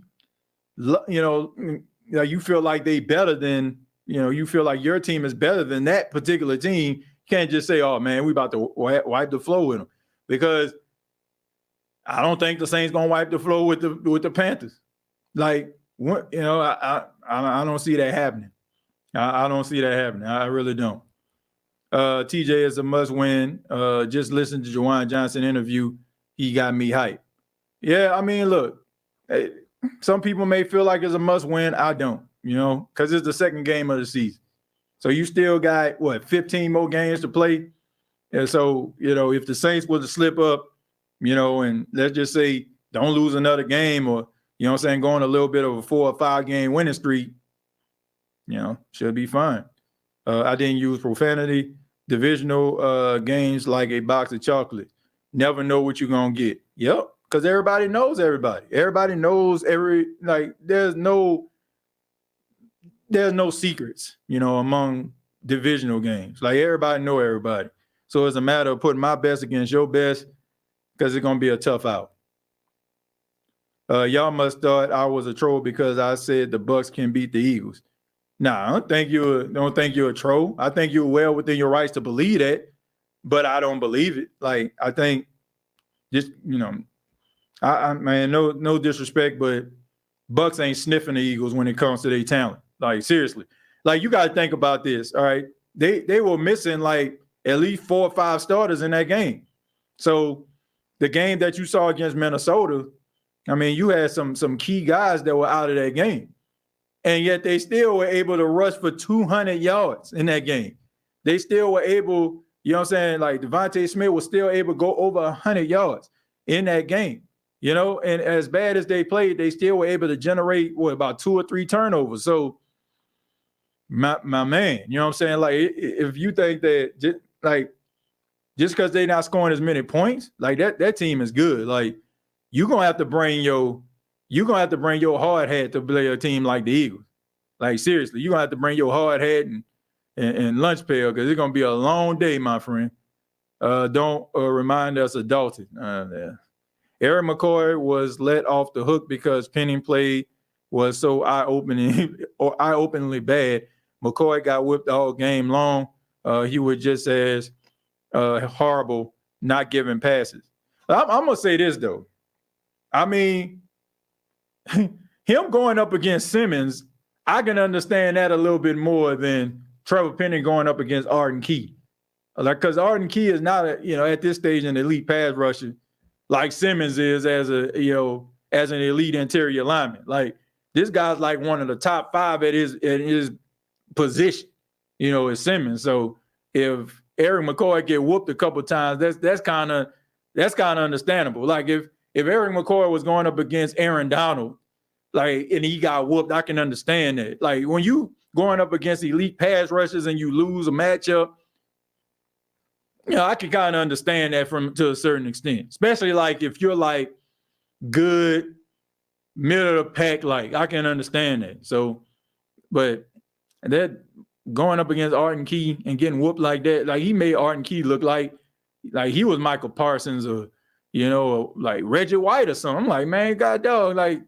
you feel like they better than, you feel like your team is better than that particular team. You can't just say, oh man, we about to wipe the floor with them, because I don't think the Saints gonna wipe the floor with the Panthers. Like, I don't see that happening. I don't see that happening. I really don't. TJ is a must win. Just listen to Juwan Johnson interview. He got me hyped. Yeah, I mean, look, some people may feel like it's a must win. I don't, because it's the second game of the season. So you still got 15 more games to play. And so, if the Saints were to slip up, and let's just say don't lose another game, or, go on a little bit of a 4 or 5 game winning streak, should be fine. I didn't use profanity. Divisional games like a box of chocolate. Never know what you're going to get. Yep. Because everybody knows everybody. Everybody knows there's no secrets, among divisional games. Like, everybody know everybody. So it's a matter of putting my best against your best, because it's going to be a tough out. Y'all must thought I was a troll because I said the Bucs can beat the Eagles. Nah, I don't think you're a troll. I think you're well within your rights to believe that, but I don't believe it. Like, I think just, man, no disrespect, but Bucs ain't sniffing the Eagles when it comes to their talent. Like, seriously. Like, you got to think about this, all right? They were missing, like, at least 4 or 5 starters in that game. So the game that you saw against Minnesota, I mean, you had some key guys that were out of that game. And yet they still were able to rush for 200 yards in that game. They still were able, like Devontae Smith was still able to go over 100 yards in that game. And as bad as they played, they still were able to generate about 2 or 3 turnovers. So my man, like, if you think that just because they're not scoring as many points, like that team is good. Like, you're gonna have to bring your hard hat to play a team like the Eagles. Like, seriously, you're gonna have to bring your hard hat and lunch pail, because it's gonna be a long day, my friend. Don't remind us of Dalton. Yeah. Eric McCoy was let off the hook because Penning play was so eye-openingly bad. McCoy got whipped all game long. He was just as horrible not giving passes. I'm gonna say this though. I mean, him going up against Simmons, I can understand that a little bit more than Trevor Penning going up against Arden Key. Like, because Arden Key is not at this stage an elite pass rusher like Simmons is as an elite interior lineman. Like, this guy's like one of the top 5 at his position, is Simmons. So if Eric McCoy get whooped a couple times, that's kind of understandable. Like, if Eric McCoy was going up against Aaron Donald, like, and he got whooped, I can understand that. Like, when you going up against elite pass rushers and you lose a matchup, I can kind of understand that to a certain extent, especially like if you're like good middle of the pack, like I can understand that. So, but that going up against Arden Key and getting whooped like that, like he made Arden Key look like he was Michael Parsons or, like Reggie White or something. I'm like, man, God dog, like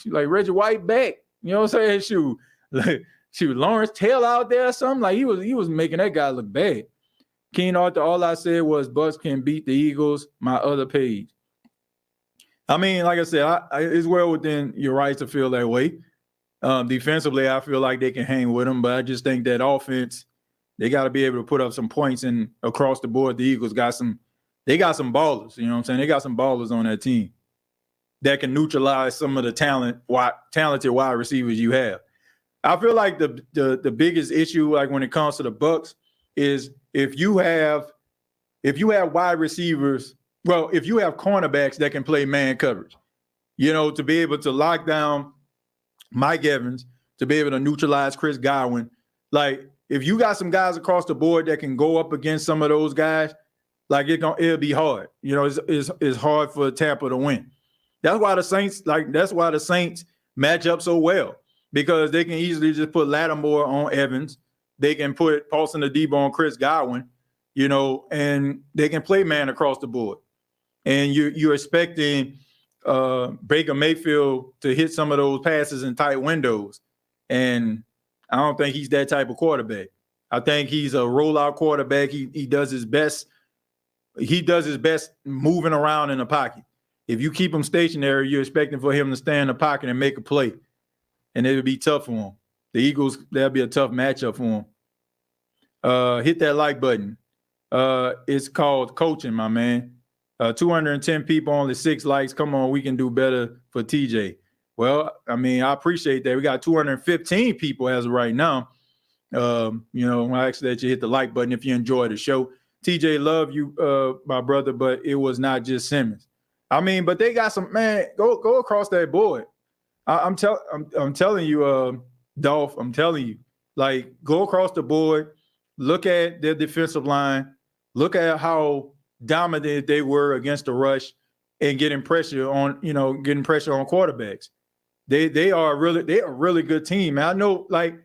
Reggie White back. You know what I'm saying? Shoot, like Lawrence Taylor out there or something. Like he was making that guy look bad. Keen Arthur, all I said was Bucks can beat the Eagles, my other page. I mean, like I said, it's well within your rights to feel that way. Defensively, I feel like they can hang with them, but I just think that offense, they got to be able to put up some points, and across the board, the Eagles got some ballers, you know what I'm saying? They got some ballers on that team that can neutralize some of the talented wide receivers you have. I feel like the biggest issue, like when it comes to the Bucks, is if you have wide receivers, well, if you have cornerbacks that can play man coverage, to be able to lock down Mike Evans, to be able to neutralize Chris Godwin. Like, if you got some guys across the board that can go up against some of those guys, like it'll be hard. It's hard for Tampa to win. That's why the Saints match up so well, because they can easily just put Lattimore on Evans. They can put Paulson Adebo on Chris Godwin, and they can play man across the board. And you're expecting Baker Mayfield to hit some of those passes in tight windows. And I don't think he's that type of quarterback. I think he's a rollout quarterback. He does his best. He does his best moving around in the pocket. If you keep him stationary, you're expecting for him to stay in the pocket and make a play. And it would be tough for him. The Eagles, that'll be a tough matchup for him. Hit that like button. It's called coaching, my man. 210 people, only 6 likes. Come on, we can do better for TJ. Well, I mean, I appreciate that. We got 215 people as of right now. I ask that you hit the like button if you enjoy the show. TJ, love you, my brother, but it was not just Simmons. I mean, but they got some, man, go across that board. I'm telling you, Dolph, I'm telling you, like, go across the board, look at their defensive line, look at how dominant they were against the rush and getting pressure on quarterbacks. They are a really good team. And I know, like,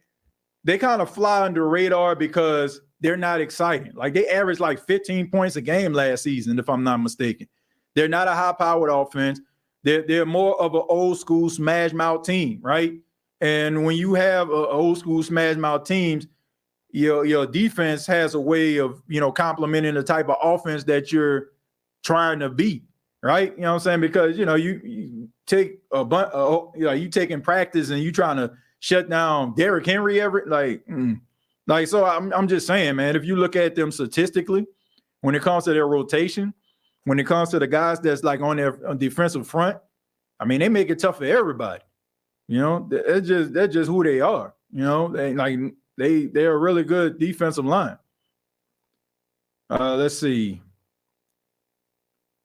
they kind of fly under the radar because they're not exciting. Like, they averaged like 15 points a game last season, if I'm not mistaken. They're not a high-powered offense. They're more of an old-school smash-mouth team, right? And when you have old-school smash-mouth teams, your defense has a way of, complementing the type of offense that you're trying to beat, right? You know what I'm saying? Because, you take a bunch, you taking practice and you trying to shut down Derrick Henry so I'm just saying, man, if you look at them statistically, when it comes to their rotation, when it comes to the guys that's like on their defensive front, I mean, they make it tough for everybody. That's just who they are. They're a really good defensive line. Let's see.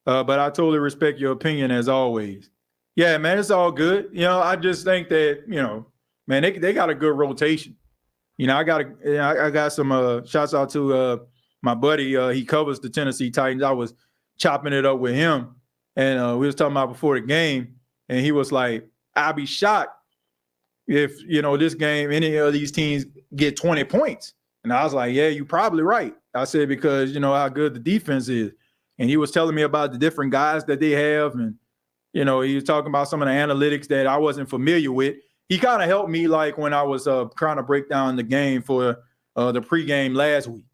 But I totally respect your opinion as always. Yeah, man, it's all good. I just think that, man, they got a good rotation. I got some shouts out to my buddy. He covers the Tennessee Titans. I was chopping it up with him, and we was talking about before the game, and he was like, I'd be shocked if, this game, any of these teams get 20 points. And I was like, yeah, you're probably right. I said, because, how good the defense is. And he was telling me about the different guys that they have. And, he was talking about some of the analytics that I wasn't familiar with. He kind of helped me, like, when I was trying to break down the game for the pregame last week.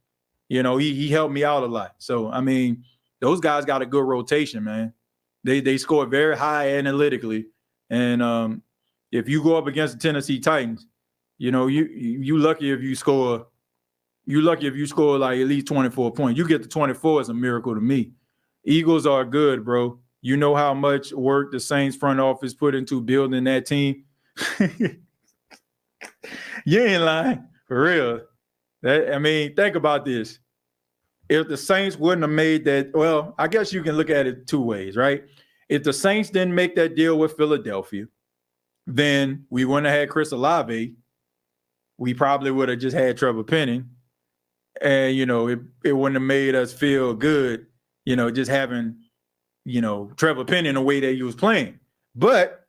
He helped me out a lot. So, I mean, those guys got a good rotation, man. They scored very high analytically. And, if you go up against the Tennessee Titans, you know, you lucky if you score. You lucky if you score like at least 24 points. You get to 24 is a miracle to me. Eagles are good, bro. You know how much work the Saints front office put into building that team. You ain't lying, for real. Think about this. If the Saints wouldn't have made that, well, I guess you can look at it two ways, right? If the Saints didn't make that deal with Philadelphia, then we wouldn't have had Chris Olave. We probably would have just had Trevor Penning. And, you know, it wouldn't have made us feel good, you know, just having, you know, Trevor Penning the way that he was playing. But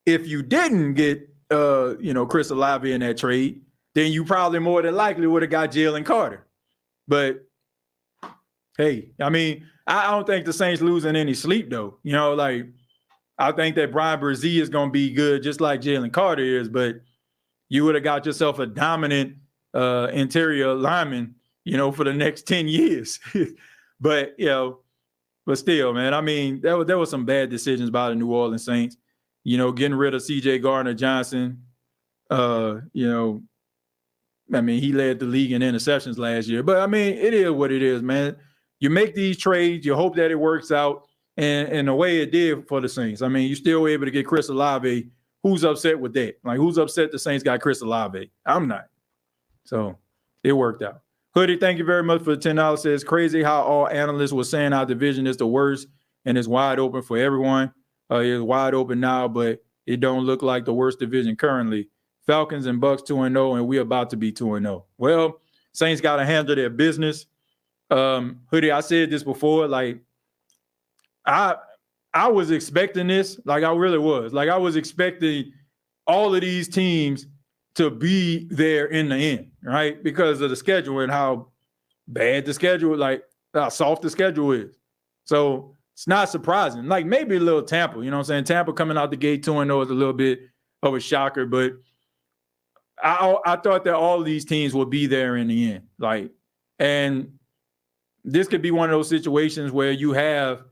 if you didn't get, you know, Chris Olave in that trade, then you probably more than likely would have got Jalen Carter. But, hey, I mean, I don't think the Saints losing any sleep, though. You know, like, I think that Brian Brzee is going to be good just like Jalen Carter is, but you would have got yourself a dominant interior lineman, you know, for the next 10 years. But, you know, but still, man, I mean, there was some bad decisions by the New Orleans Saints, you know, getting rid of C.J. Gardner-Johnson. You know, I mean, he led the league in interceptions last year. But, I mean, it is what it is, man. You make these trades, you hope that it works out, and the way it did for the Saints. I mean, you still were able to get Chris Olave. Who's upset with that? Like, who's upset the Saints got Chris Olave? I'm not. So it worked out. Hoodie, thank you very much for the $10. Says crazy how all analysts were saying our division is the worst and it's wide open for everyone. It's wide open now, but it don't look like the worst division currently. Falcons and Bucks 2-0, and we're about to be 2-0. Well, Saints got to handle their business. Hoodie, I said this before. Like, I was expecting this. Like, I really was. Like, I was expecting all of these teams to be there in the end, right? Because of the schedule and how bad the schedule, like how soft the schedule is. So it's not surprising. Like maybe a little Tampa, you know what I'm saying? Tampa coming out the gate 2-0 is a little bit of a shocker, but I thought that all of these teams would be there in the end. Like, and this could be one of those situations where you have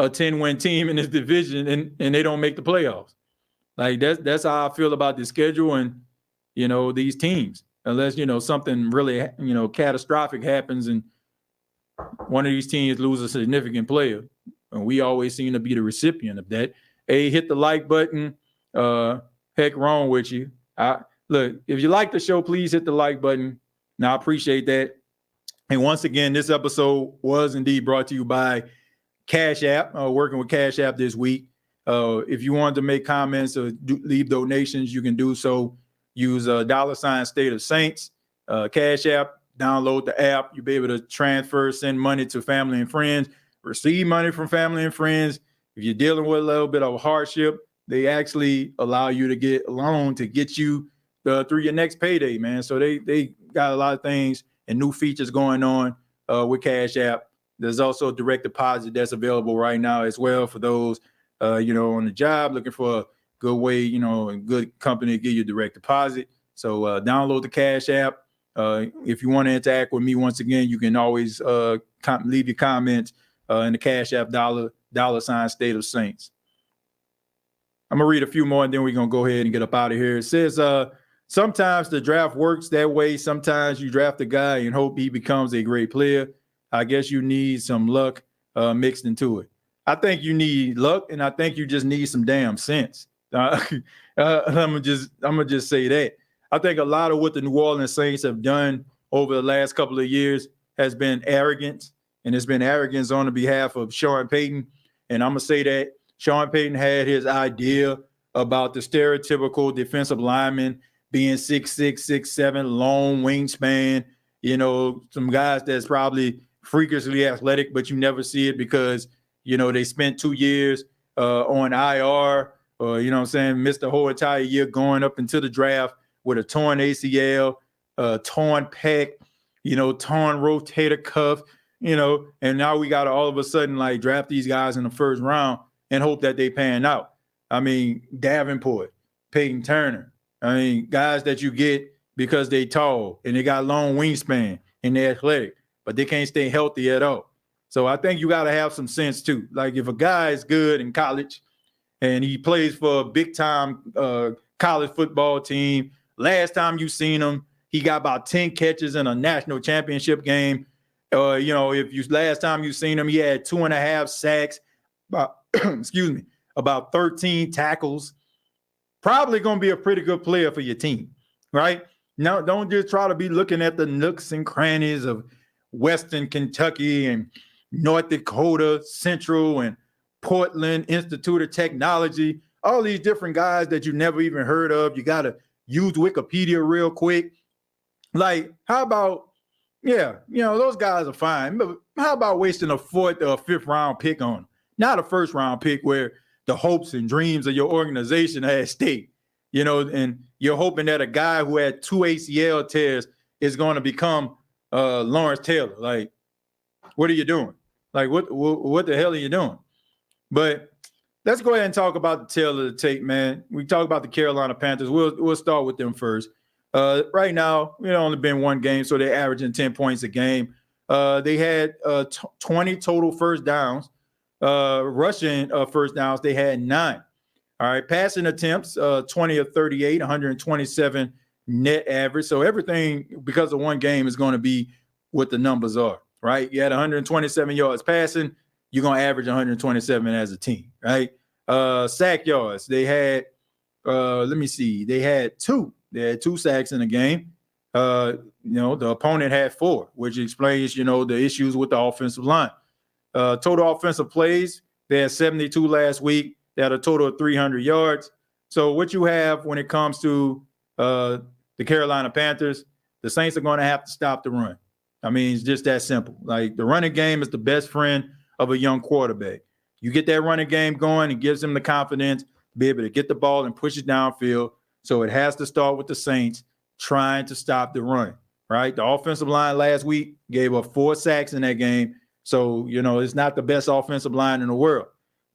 a 10-win team in this division and they don't make the playoffs. Like that's how I feel about the schedule and, you know, these teams, unless, you know, something really, you know, catastrophic happens and one of these teams loses a significant player. And we always seem to be the recipient of that. Hey, hit the like button. Heck wrong with you. Look, if you like the show, please hit the like button. Now, I appreciate that. And once again, this episode was indeed brought to you by Cash App, working with Cash App this week. If you wanted to make comments or leave donations, you can do so. Use $State of Saints, Cash App, download the app. You'll be able to transfer, send money to family and friends, receive money from family and friends. If you're dealing with a little bit of hardship, they actually allow you to get a loan to get you through your next payday, man. So they got a lot of things and new features going on with Cash App. There's also direct deposit that's available right now as well for those, you know, on the job looking for a good way, you know, and good company to give you direct deposit. So download the Cash App. If you want to interact with me, once again, you can always leave your comments in the Cash App $State of Saints. I'm going to read a few more and then we're going to go ahead and get up out of here. It says, sometimes the draft works that way. Sometimes you draft a guy and hope he becomes a great player. I guess you need some luck mixed into it. I think you need luck, and I think you just need some damn sense. I'm gonna just say that. I think a lot of what the New Orleans Saints have done over the last couple of years has been arrogance, and it's been arrogance on the behalf of Sean Payton. And I'm gonna say that Sean Payton had his idea about the stereotypical defensive lineman being 6'6", 6'7", long wingspan. You know, some guys that's probably freakishly athletic, but you never see it because, you know, they spent 2 years on IR. You know what I'm saying, missed the whole entire year going up into the draft with a torn ACL, torn pec, you know, torn rotator cuff, you know, and now we got to all of a sudden like draft these guys in the first round and hope that they pan out. I mean, Davenport, Peyton Turner, I mean, guys that you get because they tall and they got long wingspan and they're athletic, but they can't stay healthy at all. So I think you got to have some sense too. Like if a guy is good in college and he plays for a big-time college football team. Last time you seen him, he got about 10 catches in a national championship game. Last time you seen him, he had 2.5 sacks, about 13 tackles. Probably going to be a pretty good player for your team, right? Now, don't just try to be looking at the nooks and crannies of Western Kentucky and North Dakota Central and Portland Institute of Technology, all these different guys that you never even heard of. You got to use Wikipedia real quick. Like, how about, those guys are fine, but how about wasting a 4th or 5th round pick on them? Not a 1st round pick where the hopes and dreams of your organization are at stake, and you're hoping that a guy who had 2 ACL tears is going to become Lawrence Taylor. Like, what are you doing? Like, what the hell are you doing? But let's go ahead and talk about the tail of the tape, man. We talk about the Carolina Panthers. We'll start with them first. Right now, only been one game, so they're averaging 10 points a game. They had 20 total first downs. Rushing first downs, they had 9. All right, passing attempts, 20 of 38, 127 net average. So everything, because of one game, is going to be what the numbers are, right? You had 127 yards passing, you're going to average 127 as a team, right? Sack yards, they had, they had 2. They had 2 sacks in the game. The opponent had 4, which explains, the issues with the offensive line. Total offensive plays, they had 72 last week. They had a total of 300 yards. So what you have when it comes to the Carolina Panthers, the Saints are going to have to stop the run. I mean, it's just that simple. Like, the running game is the best friend of a young quarterback. You get that running game going, it gives them the confidence to be able to get the ball and push it downfield. So it has to start with the Saints trying to stop the run, right? The offensive line last week gave up 4 sacks in that game. So, it's not the best offensive line in the world.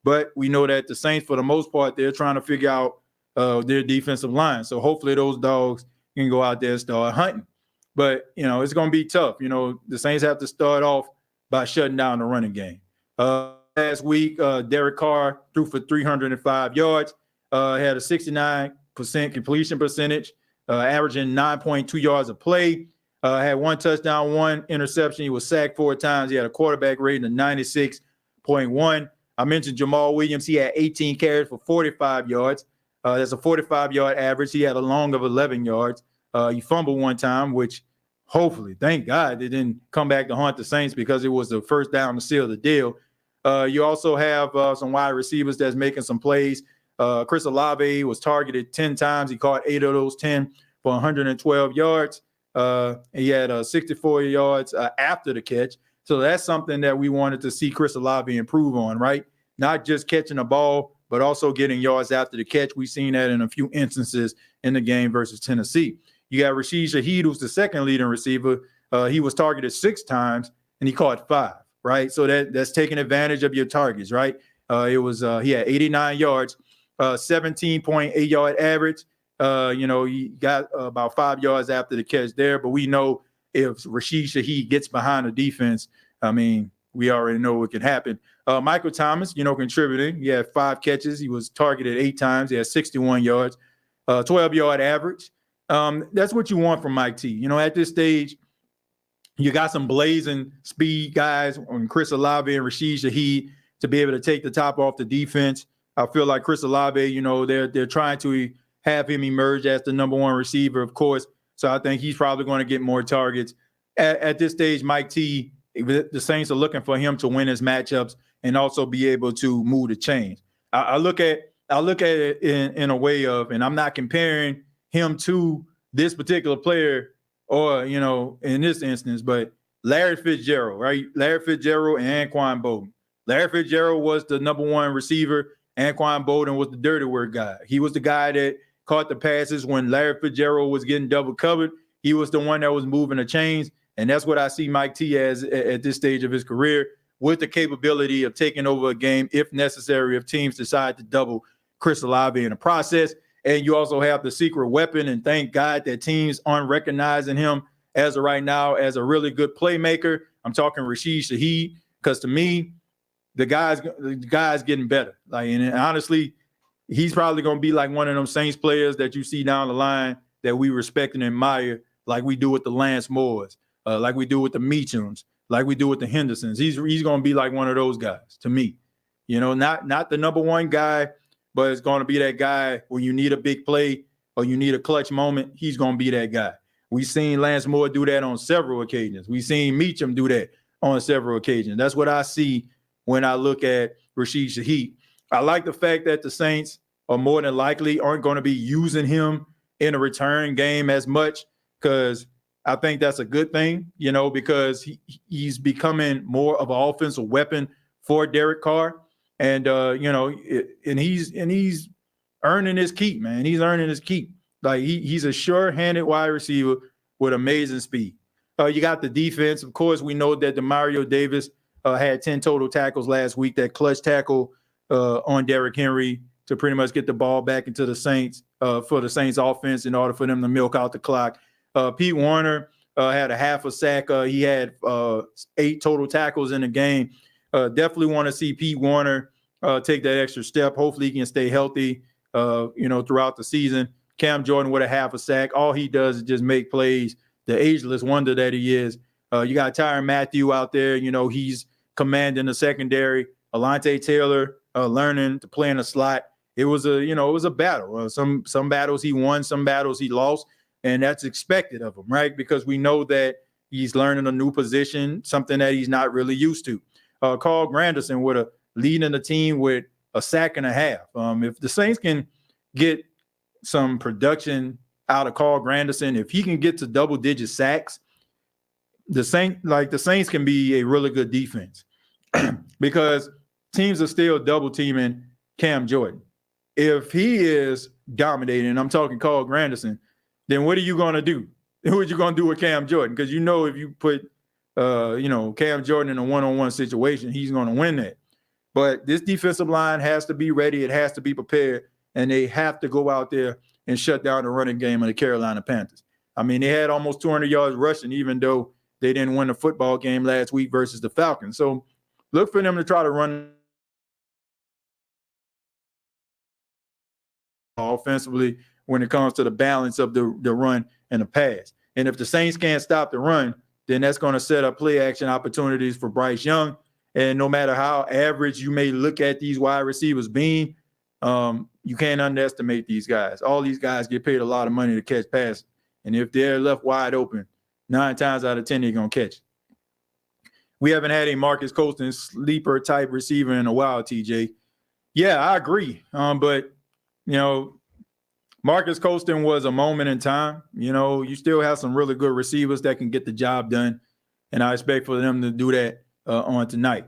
But we know that the Saints, for the most part, they're trying to figure out their defensive line. So hopefully those dogs can go out there and start hunting. But, it's going to be tough. The Saints have to start off by shutting down the running game. Last week, Derek Carr threw for 305 yards, had a 69% completion percentage, averaging 9.2 yards a play. Had 1 touchdown, 1 interception. He was sacked 4 times. He had a quarterback rating of 96.1. I mentioned Jamal Williams. He had 18 carries for 45 yards. That's a 45-yard average. He had a long of 11 yards. He fumbled 1 time, which hopefully, thank God, they didn't come back to haunt the Saints because it was the first down to seal the deal. You also have some wide receivers that's making some plays. Chris Olave was targeted 10 times. He caught 8 of those 10 for 112 yards. He had 64 yards after the catch. So that's something that we wanted to see Chris Olave improve on, right? Not just catching the ball, but also getting yards after the catch. We've seen that in a few instances in the game versus Tennessee. You got Rashid Shaheed, who's the second leading receiver. He was targeted 6 times, and he caught 5, right? So that's taking advantage of your targets, right? He had 89 yards, 17.8 yard average. He got about 5 yards after the catch there, but we know if Rashid Shaheed gets behind the defense, I mean, we already know what can happen. Michael Thomas, contributing. He had 5 catches. He was targeted 8 times. He had 61 yards, 12-yard average. That's what you want from Mike T. At this stage, you got some blazing speed guys on Chris Olave and Rashid Shaheed to be able to take the top off the defense. I feel like Chris Olave, they're trying to have him emerge as the number 1 receiver, of course. So I think he's probably going to get more targets. At this stage, Mike T, the Saints are looking for him to win his matchups and also be able to move the chains. I look at it in a way of, and I'm not comparing him to this particular player or, in this instance, but Larry Fitzgerald, right? Larry Fitzgerald and Anquan Bolden. Larry Fitzgerald was the number 1 receiver. Anquan Bolden was the dirty work guy. He was the guy that caught the passes when Larry Fitzgerald was getting double covered. He was the one that was moving the chains. And that's what I see Mike T as at this stage of his career, with the capability of taking over a game if necessary, if teams decide to double Chris Olave in the process. And you also have the secret weapon, and thank God that teams aren't recognizing him as of right now as a really good playmaker. I'm talking Rashid Shaheed, because to me, the guy's getting better. And honestly, he's probably going to be like one of them Saints players that you see down the line that we respect and admire, like we do with the Lance Moores, like we do with the Meachams, like we do with the Hendersons. He's going to be like one of those guys to me. Not the number one guy, but it's going to be that guy when you need a big play or you need a clutch moment, he's going to be that guy. We've seen Lance Moore do that on several occasions. We've seen Meacham do that on several occasions. That's what I see when I look at Rashid Shaheed. I like the fact that the Saints are more than likely aren't going to be using him in a return game as much, because I think that's a good thing, because he's becoming more of an offensive weapon for Derek Carr. And, and he's earning his keep, man. He's earning his keep. Like he's a sure-handed wide receiver with amazing speed. You got the defense. Of course, we know that Demario Davis had 10 total tackles last week. That clutch tackle on Derrick Henry to pretty much get the ball back into the Saints for the Saints offense in order for them to milk out the clock. Pete Warner had a half a sack. He had 8 total tackles in the game. Definitely want to see Pete Warner take that extra step. Hopefully he can stay healthy, throughout the season. Cam Jordan with a half a sack. All he does is just make plays. The ageless wonder that he is. You got Tyrann Mathieu out there. He's commanding the secondary. Alontae Taylor learning to play in the slot. It was a battle. Some battles he won, some battles he lost, and that's expected of him, right? Because we know that he's learning a new position, something that he's not really used to. Carl Granderson with leading the team with a sack and a half. If the Saints can get some production out of Carl Granderson, if he can get to double-digit sacks, the Saints can be a really good defense because teams are still double-teaming Cam Jordan. If he is dominating, I'm talking Carl Granderson, then what are you going to do? What are you going to do with Cam Jordan? Because if you put Cam Jordan in a one-on-one situation, he's going to win that. But this defensive line has to be ready. It has to be prepared. And they have to go out there and shut down the running game of the Carolina Panthers. I mean, they had almost 200 yards rushing, even though they didn't win the football game last week versus the Falcons. So look for them to try to run offensively when it comes to the balance of the run and the pass. And if the Saints can't stop the run, then that's going to set up play action opportunities for Bryce Young. And no matter how average you may look at these wide receivers being, you can't underestimate these guys. All these guys get paid a lot of money to catch passes. And if they're left wide open, 9 times out of 10, they're going to catch. We haven't had a Marcus Colston sleeper type receiver in a while, TJ. Yeah, I agree. But Marcus Colston was a moment in time. You still have some really good receivers that can get the job done. And I expect for them to do that on tonight.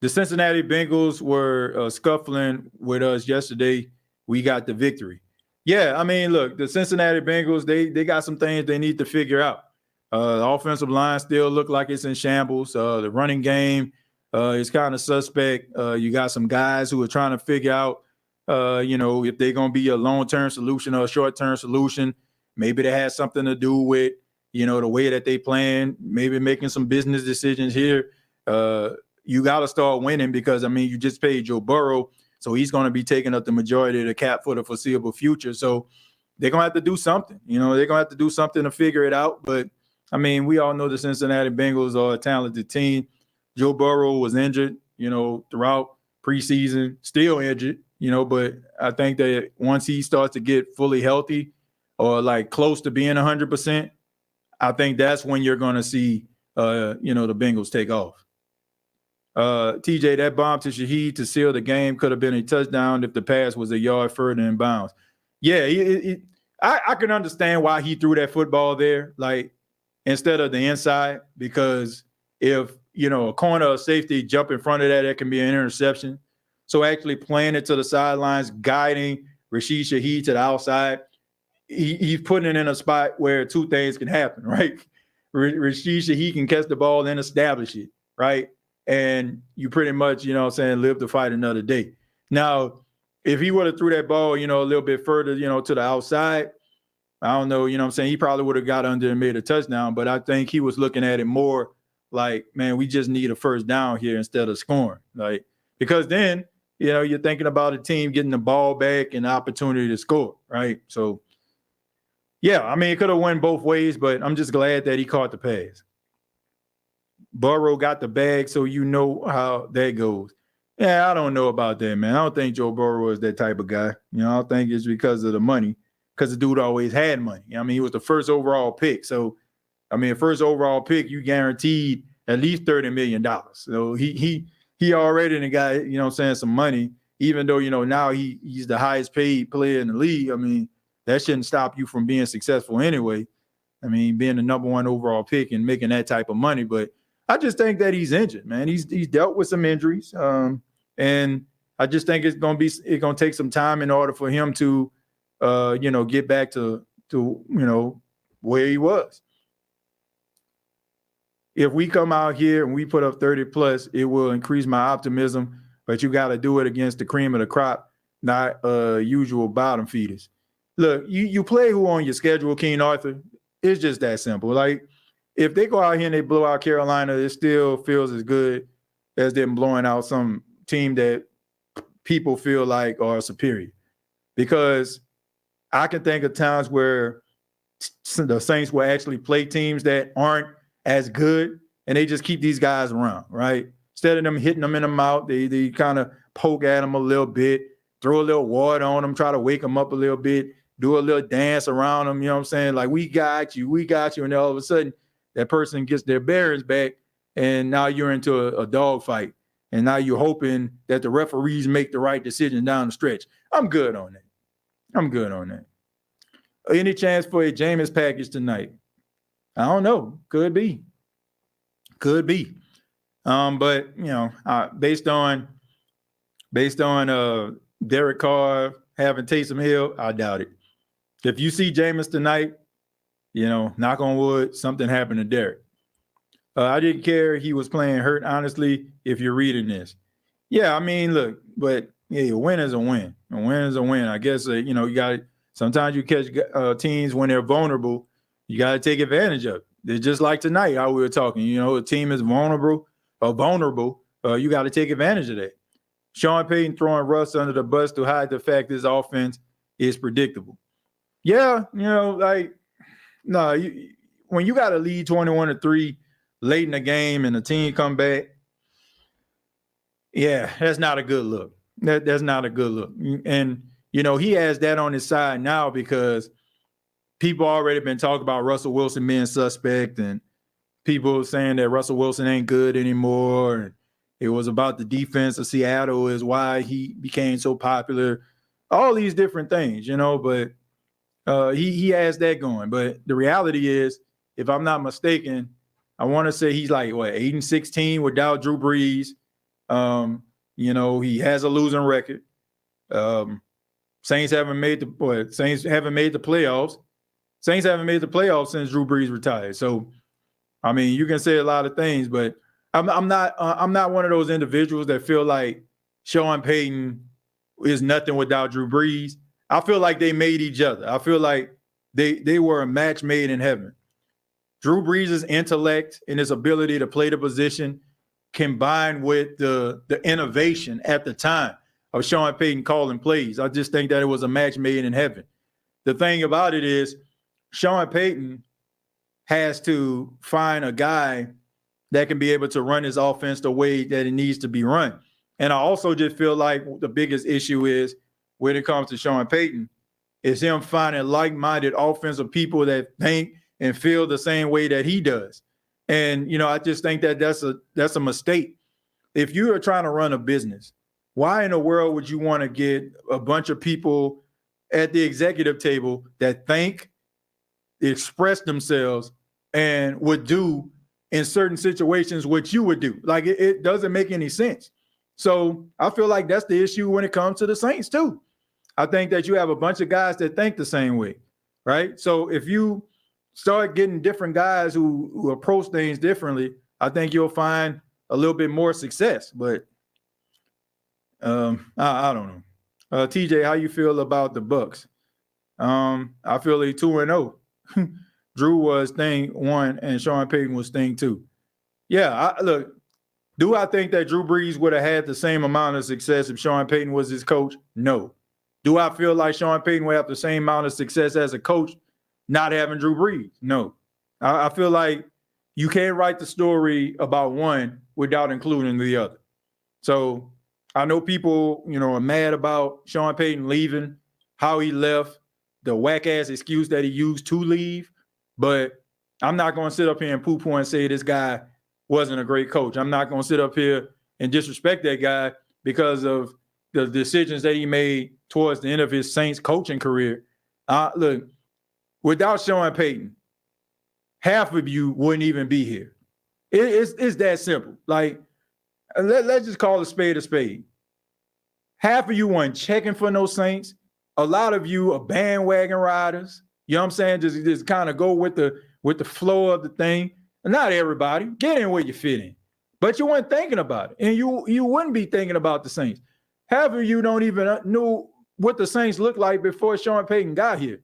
The Cincinnati Bengals were scuffling with us yesterday. We got the victory. Yeah, I mean, look, the Cincinnati Bengals, they got some things they need to figure out. The offensive line still look like it's in shambles. The running game is kind of suspect. You got some guys who are trying to figure out, if they're going to be a long-term solution or a short-term solution. Maybe that has something to do with, the way that they plan, maybe making some business decisions here. You got to start winning because, you just paid Joe Burrow, so he's going to be taking up the majority of the cap for the foreseeable future. So they're going to have to do something. They're going to have to do something to figure it out. But, we all know the Cincinnati Bengals are a talented team. Joe Burrow was injured, throughout preseason, still injured, but I think that once he starts to get fully healthy or like close to being 100%, I think that's when you're going to see, the Bengals take off. TJ, that bomb to Shaheed to seal the game could have been a touchdown if the pass was a yard further in bounds. Yeah, I can understand why he threw that football there, like instead of the inside, because if, a corner or safety jump in front of that, it can be an interception. So actually playing it to the sidelines, guiding Rashid Shaheed to the outside, he's putting it in a spot where 2 things can happen, right? Rashid Shaheed can catch the ball and establish it, right? And you pretty much, live to fight another day. Now, if he would have threw that ball, a little bit further, to the outside, I don't know, he probably would have got under and made a touchdown. But I think he was looking at it more like, man, we just need a first down here instead of scoring. Like, because then, you're thinking about a team getting the ball back and the opportunity to score, right? So, yeah, I mean, it could have went both ways, but I'm just glad that he caught the pass. Burrow got the bag, so you know how that goes. Yeah, I don't know about that, man. I don't think Joe Burrow is that type of guy. I don't think it's because of the money, because the dude always had money. I mean, he was the first overall pick. So, I mean, first overall pick, you guaranteed at least $30 million. So he already got, some money, even though, now he's the highest paid player in the league. I mean, that shouldn't stop you from being successful anyway. I mean, being the number one overall pick and making that type of money. But I just think that he's injured, man. He's dealt with some injuries. And I just think it's gonna take some time in order for him to get back to where he was. If we come out here and we put up 30 plus, it will increase my optimism, but you got to do it against the cream of the crop, not usual bottom feeders. Look, you play who on your schedule, King Arthur. It's just that simple. Like, if they go out here and they blow out Carolina, it still feels as good as them blowing out some team that people feel like are superior. Because I can think of times where the Saints will actually play teams that aren't as good, and they just keep these guys around, right? Instead of them hitting them in the mouth, they kind of poke at them a little bit, throw a little water on them, try to wake them up a little bit, do a little dance around them, you know what I'm saying? Like, we got you. And then all of a sudden, that person gets their bearings back, and now you're into a dog fight. And now you're hoping that the referees make the right decision down the stretch. I'm good on that. Any chance for a Jameis package tonight? I don't know. Could be. But based on Derek Carr having Taysom Hill, I doubt it. If you see Jameis tonight, knock on wood, something happened to Derek. I didn't care he was playing hurt, honestly, if you're reading this. Yeah, I mean, look, but yeah, a win is a win. A win is a win. I guess, you got sometimes you catch teams when they're vulnerable. You got to take advantage of it. It's just like tonight, how we were talking. A team is vulnerable. You got to take advantage of that. Sean Payton throwing Russ under the bus to hide the fact his offense is predictable. Yeah, when you got to lead 21-3 late in the game and the team come back, yeah, that's not a good look. That's not a good look. And, he has that on his side now because people already been talking about Russell Wilson being suspect, and people saying that Russell Wilson ain't good anymore. And it was about the defense of Seattle is why he became so popular. All these different things, but he has that going. But the reality is, if I'm not mistaken, I want to say he's like, 8-16 without Drew Brees. He has a losing record. Saints haven't made the playoffs. Saints haven't made the playoffs since Drew Brees retired. So, I mean, you can say a lot of things, but I'm not one of those individuals that feel like Sean Payton is nothing without Drew Brees. I feel like they made each other. I feel like they were a match made in heaven. Drew Brees' intellect and his ability to play the position combined with the innovation at the time of Sean Payton calling plays. I just think that it was a match made in heaven. The thing about it is Sean Payton has to find a guy that can be able to run his offense the way that it needs to be run. And I also just feel like the biggest issue is when it comes to Sean Payton is him finding like-minded offensive people that think and feel the same way that he does. And, I just think that that's a mistake. If you are trying to run a business, why in the world would you want to get a bunch of people at the executive table that think, express themselves, and would do in certain situations what you would do? Like, it doesn't make any sense. So I feel like that's the issue when it comes to the Saints too. I think that you have a bunch of guys that think the same way, right? So if you start getting different guys who approach things differently, I think you'll find a little bit more success. But I don't know. TJ, how you feel about the Bucks? I feel they 2-0. Drew was thing one and Sean Payton was thing two. Yeah, look, Do I think that Drew Brees would have had the same amount of success if Sean Payton was his coach? No. Do I feel like Sean Payton would have the same amount of success as a coach not having Drew Brees? No. I feel like you can't write the story about one without including the other. So I know people, are mad about Sean Payton leaving, how he left, the whack-ass excuse that he used to leave. But I'm not going to sit up here and poo-poo and say this guy wasn't a great coach. I'm not going to sit up here and disrespect that guy because of the decisions that he made towards the end of his Saints coaching career. Look, without Sean Payton, half of you wouldn't even be here. It's that simple. Like, let's just call a spade a spade. Half of you weren't checking for no Saints. A lot of you are bandwagon riders. You know what I'm saying? Just kind of go with the flow of the thing. Not everybody. Get in where you fit in. But you weren't thinking about it. And you wouldn't be thinking about the Saints. Half of you don't even know what the Saints looked like before Sean Payton got here.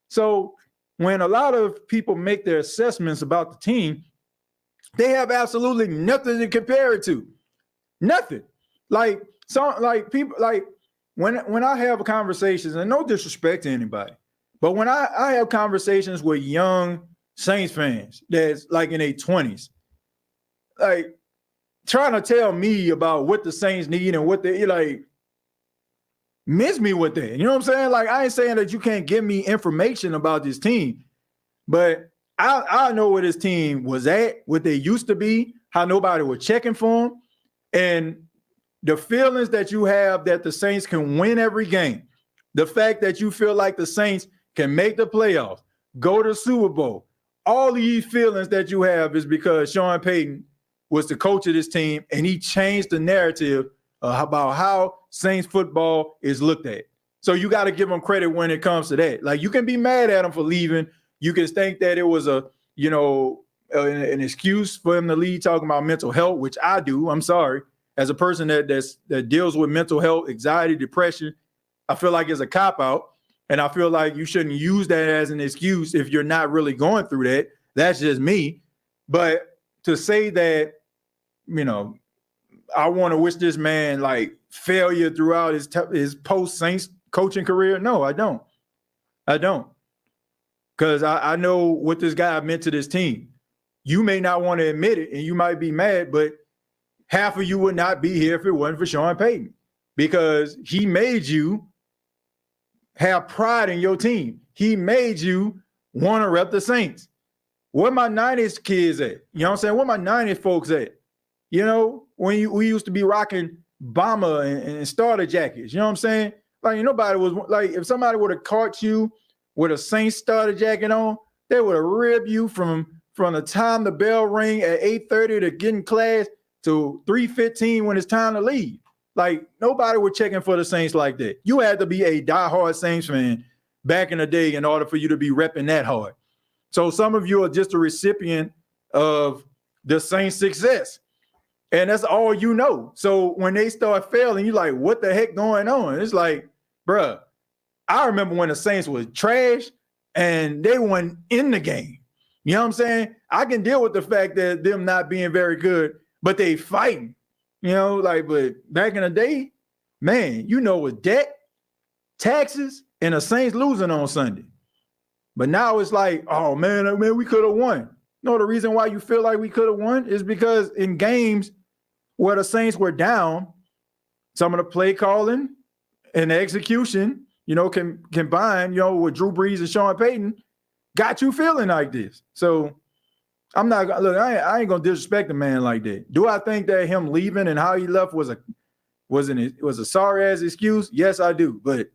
So when a lot of people make their assessments about the team, they have absolutely nothing to compare it to. Nothing. Like people when I have conversations, and no disrespect to anybody, but when I have conversations with young Saints fans that's like in their 20s, like trying to tell me about what the Saints need and what they like, miss me with that. You know what I'm saying? Like, I ain't saying that you can't give me information about this team, but I know where this team was at, what they used to be, how nobody was checking for them, and the feelings that you have that the Saints can win every game, the fact that you feel like the Saints can make the playoffs, go to the Super Bowl, all these feelings that you have is because Sean Payton was the coach of this team and he changed the narrative about how Saints football is looked at. So you got to give him credit when it comes to that. Like, you can be mad at him for leaving. You can think that it was an excuse for him to leave, talking about mental health, which I do. I'm sorry. As a person that deals with mental health, anxiety, depression, I feel like it's a cop-out. And I feel like you shouldn't use that as an excuse if you're not really going through that. That's just me. But to say that, I want to wish this man like failure throughout his post-Saints coaching career, no, I don't. Because I know what this guy meant to this team. You may not want to admit it, and you might be mad, but half of you would not be here if it wasn't for Sean Payton, because he made you have pride in your team. He made you want to rep the Saints. Where my 90s kids at? You know what I'm saying? Where my 90s folks at? When we used to be rocking bomber and starter jackets. You know what I'm saying? Like, nobody was like, if somebody would have caught you with a Saints starter jacket on, they would have ripped you from the time the bell ring at 8:30 to get in class to 3:15 when it's time to leave. Like, nobody was checking for the Saints like that. You had to be a diehard Saints fan back in the day in order for you to be repping that hard. So some of you are just a recipient of the Saints' success. And that's all you know. So when they start failing, you're like, what the heck going on? It's like, bruh, I remember when the Saints was trash and they weren't in the game. You know what I'm saying? I can deal with the fact that them not being very good, but they fighting. But back in the day, man, with debt, taxes, and the Saints losing on Sunday. But now it's like, oh, man, we could have won. No, the reason why you feel like we could have won is because in games where the Saints were down, some of the play calling and the execution, combined, with Drew Brees and Sean Payton, got you feeling like this. So I'm not – look, I ain't going to disrespect the man like that. Do I think that him leaving and how he left was a sorry-ass excuse? Yes, I do. But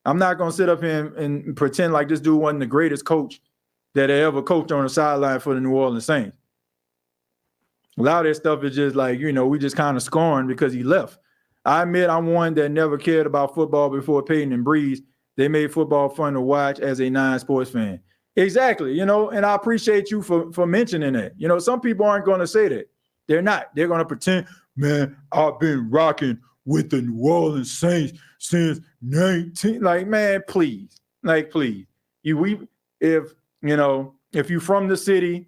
I'm not going to sit up here and pretend like this dude wasn't the greatest coach that ever coached on the sideline for the New Orleans Saints. A lot of that stuff is just like, we just kind of scorn because he left. I admit I'm one that never cared about football before Payton and Brees. They made football fun to watch as a non-sports fan. Exactly, and I appreciate you for mentioning that. Some people aren't going to say that. They're not. They're going to pretend, man, I've been rocking with the New Orleans Saints since 19. Like, man, please. Like, please. If you're from the city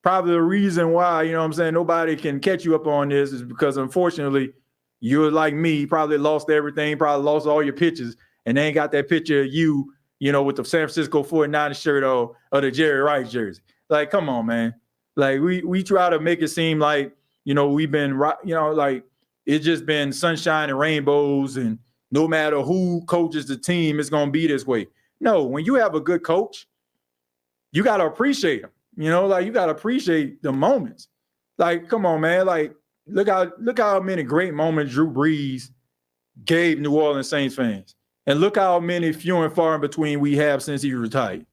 probably the reason why, you know what I'm saying, nobody can catch you up on this is because, unfortunately, you're like me, probably lost everything, probably lost all your pictures, and they ain't got that picture of you, you know, with the San Francisco 49ers shirt or the Jerry Rice jersey. Like, come on, man. Like, we try to make it seem like, you know, we've been, you know, like, it's just been sunshine and rainbows, and no matter who coaches the team, it's going to be this way. No, when you have a good coach, you got to appreciate him. You know, like, you got to appreciate the moments. Like, come on, man. Like, look how many great moments Drew Brees gave New Orleans Saints fans. And look how many few and far in between we have since he retired.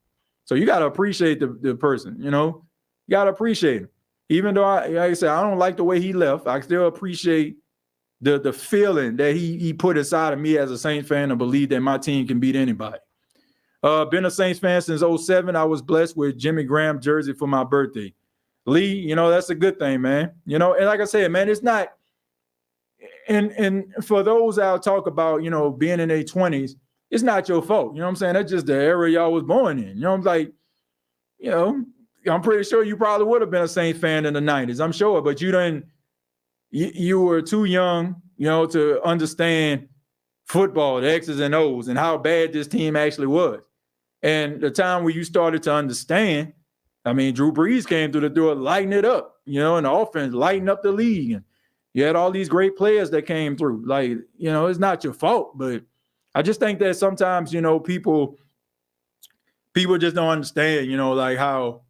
So you got to appreciate the person, you know. You got to appreciate him. Even though, like I said, I don't like the way he left, I still appreciate the feeling that he put inside of me as a Saints fan to believe that my team can beat anybody. Been a Saints fan since 2007. I was blessed with Jimmy Graham jersey for my birthday. Lee, you know, that's a good thing, man. You know, and like I said, man, it's not – and for those I'll talk about, you know, being in their 20s, it's not your fault. You know what I'm saying? That's just the era y'all was born in. You know, I'm like, you know, I'm pretty sure you probably would have been a Saints fan in the 90s. I'm sure, but you were too young, you know, to understand football, the X's and O's, and how bad this team actually was. And the time where you started to understand, I mean, Drew Brees came through the door, lighting it up, you know, and the offense lighting up the league. And you had all these great players that came through. Like, you know, it's not your fault, but I just think that sometimes, you know, people just don't understand, you know, like how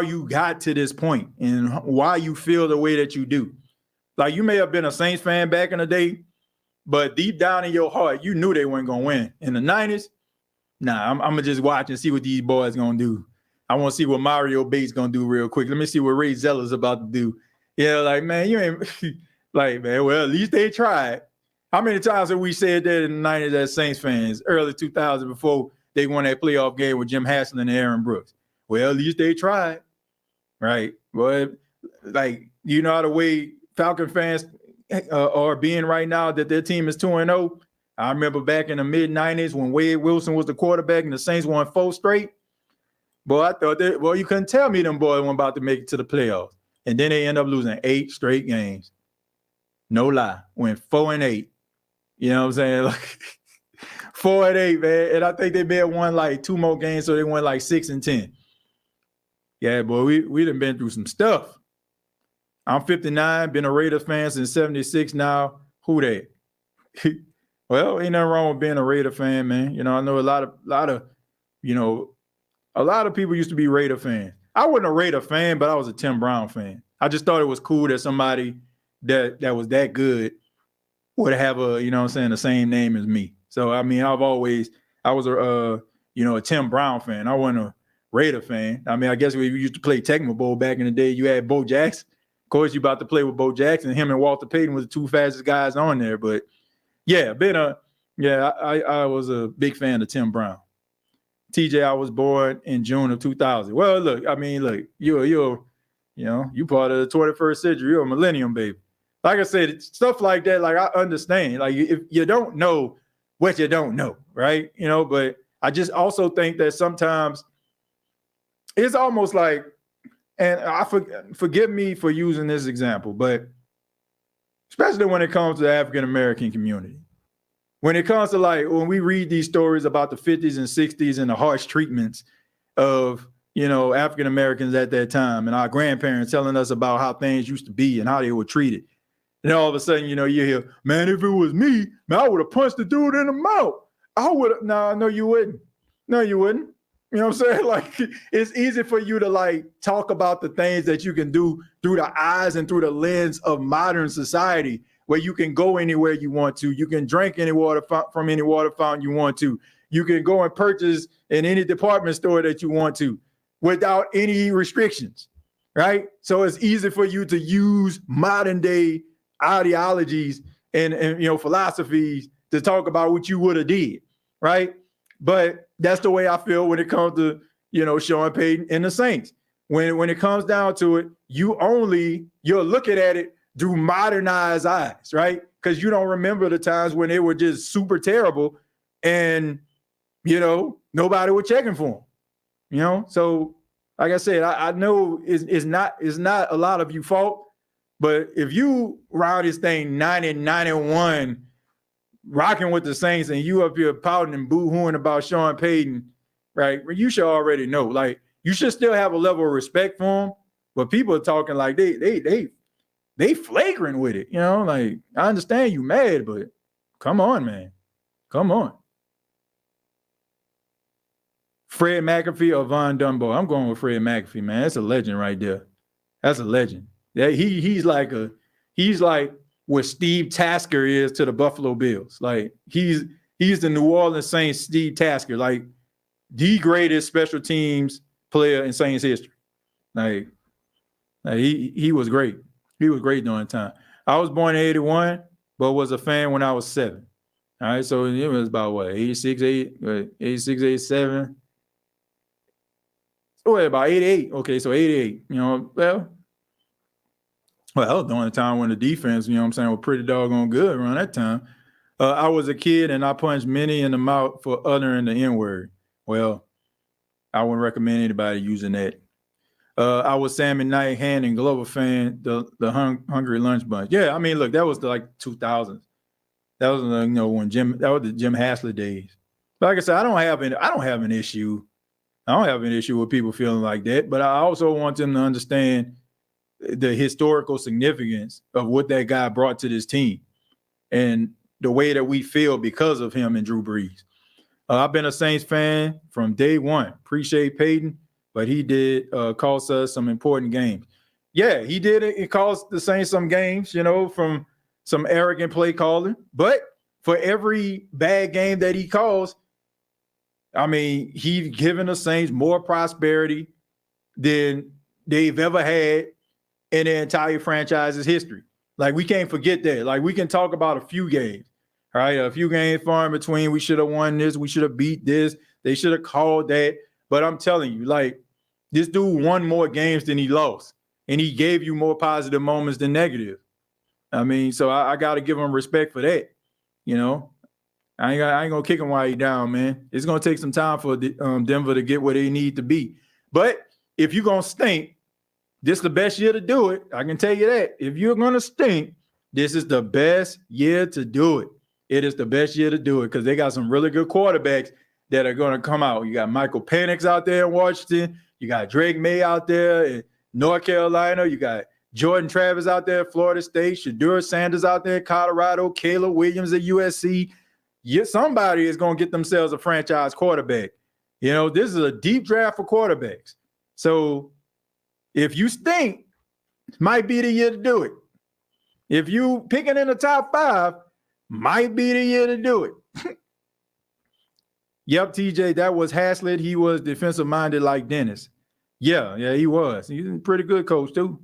you got to this point and why you feel the way that you do. Like, you may have been a Saints fan back in the day, but deep down in your heart, you knew they weren't going to win. In the 90s, nah, I'm going to just watch and see what these boys going to do. I want to see what Mario Bates going to do real quick. Let me see what Ray Zeller's about to do. Yeah, like, man, you ain't – like, man, well, at least they tried. How many times have we said that in the 90s as Saints fans, early 2000s, before they won that playoff game with Jim Haslett and Aaron Brooks? Well, at least they tried, right? Well, like, you know how the way Falcon fans are being right now that their team is 2-0? I remember back in the mid-90s when Wade Wilson was the quarterback and the Saints won 4 straight. Boy, I thought that, well, you couldn't tell me them boys weren't about to make it to the playoffs. And then they end up losing 8 straight games. No lie. Went 4-8. You know what I'm saying? Like 4-8, man. And I think they may have won like 2 more games, so they went like 6-10. Yeah, boy, we done been through some stuff. I'm 59, been a Raiders fan since 76 now. Who that? Well, ain't nothing wrong with being a Raider fan, man. You know, I know a lot of, you know, a lot of people used to be Raider fans. I wasn't a Raider fan, but I was a Tim Brown fan. I just thought it was cool that somebody that was that good would have a, you know what I'm saying, the same name as me. So, I mean, I was a, you know, a Tim Brown fan. I wasn't a Raider fan. I mean, I guess we used to play Tecmo Bowl back in the day. You had Bo Jackson. Of course, you about to play with Bo Jackson. Him and Walter Payton were the 2 fastest guys on there. But, yeah, I was a big fan of Tim Brown. TJ, I was born in June of 2000. Well, look, you're you know, you part of the 21st century. You're a millennium baby. Like I said, stuff like that, like, I understand. Like, if you don't know what you don't know, right? You know, but I just also think that sometimes it's almost like, and forgive me for using this example, but especially when it comes to the African-American community, when it comes to, like, when we read these stories about the 50s and 60s and the harsh treatments of, you know, African-Americans at that time and our grandparents telling us about how things used to be and how they were treated. And all of a sudden, you know, you hear, man, if it was me, man, I would have punched the dude in the mouth. I would have. No, you wouldn't. No, you wouldn't. You know what I'm saying? Like, it's easy for you to, like, talk about the things that you can do through the eyes and through the lens of modern society, where you can go anywhere you want to. You can drink any water from any water fountain you want to. You can go and purchase in any department store that you want to without any restrictions, right? So it's easy for you to use modern day ideologies and you know, philosophies to talk about what you would have did, right? But that's the way I feel when it comes to, you know, Sean Payton and the Saints. When it comes down to it, you're looking at it through modernized eyes, right? Because you don't remember the times when they were just super terrible and, you know, nobody was checking for them, you know? So like I said, I know it's not a lot of you fault, but if you round this thing 90-91, rocking with the Saints, and you up here pouting and boo-hooing about Sean Payton, right? You should already know. Like, you should still have a level of respect for him, but people are talking like they flagrant with it, you know? Like, I understand you mad, but come on, man. Come on. Fred McAfee or Von Dumbo? I'm going with Fred McAfee, man. That's a legend right there. That's a legend. Yeah, he's like what Steve Tasker is to the Buffalo Bills. Like, he's the New Orleans Saints Steve Tasker, like the greatest special teams player in Saints history. Like he was great. He was great during the time. I was born in 81, but was a fan when I was 7. All right, so it was about what, 86, 87. Oh, about 88. Okay, so 88. You know, well, that was during the time when the defense, you know what I'm saying, was pretty doggone good around that time. I was a kid and I punched many in the mouth for uttering the N-word. Well, I wouldn't recommend anybody using that. I was Sammy Knight, Hand and Glover fan, the Hungry Lunch Bunch. Yeah, I mean, look, that was the 2000s. That was when that was the Jim Haslett days. But like I said, I don't have an issue. I don't have an issue with people feeling like that, but I also want them to understand the historical significance of what that guy brought to this team and the way that we feel because of him and Drew Brees. I've been a Saints fan from day one. Appreciate Payton, but he did cost us some important games. Yeah, he did it. It cost the Saints some games, you know, from some arrogant play calling. But for every bad game that he calls, I mean, he's given the Saints more prosperity than they've ever had in their entire franchise's history. Like, we can't forget that. Like, we can talk about a few games, all right? A few games far in between. We should have won this. We should have beat this. They should have called that. But I'm telling you, like, this dude won more games than he lost, and he gave you more positive moments than negative. I mean, so I got to give him respect for that, you know? I ain't gonna kick him while he's down, man. It's gonna take some time for Denver to get where they need to be. But if you're gonna stink, this is the best year to do it. I can tell you that. If you're gonna stink, this is the best year to do it. It is the best year to do it because they got some really good quarterbacks that are gonna come out. You got Michael Penix out there in Washington. You got Drake May out there in North Carolina. You got Jordan Travis out there at Florida State. Shedeur Sanders out there in Colorado. Caleb Williams at USC. Somebody is going to get themselves a franchise quarterback. You know, this is a deep draft for quarterbacks. So if you stink, might be the year to do it. If you picking in the top 5, might be the year to do it. Yep, TJ, that was Haslett. He was defensive-minded like Dennis. Yeah, he was. He's a pretty good coach, too.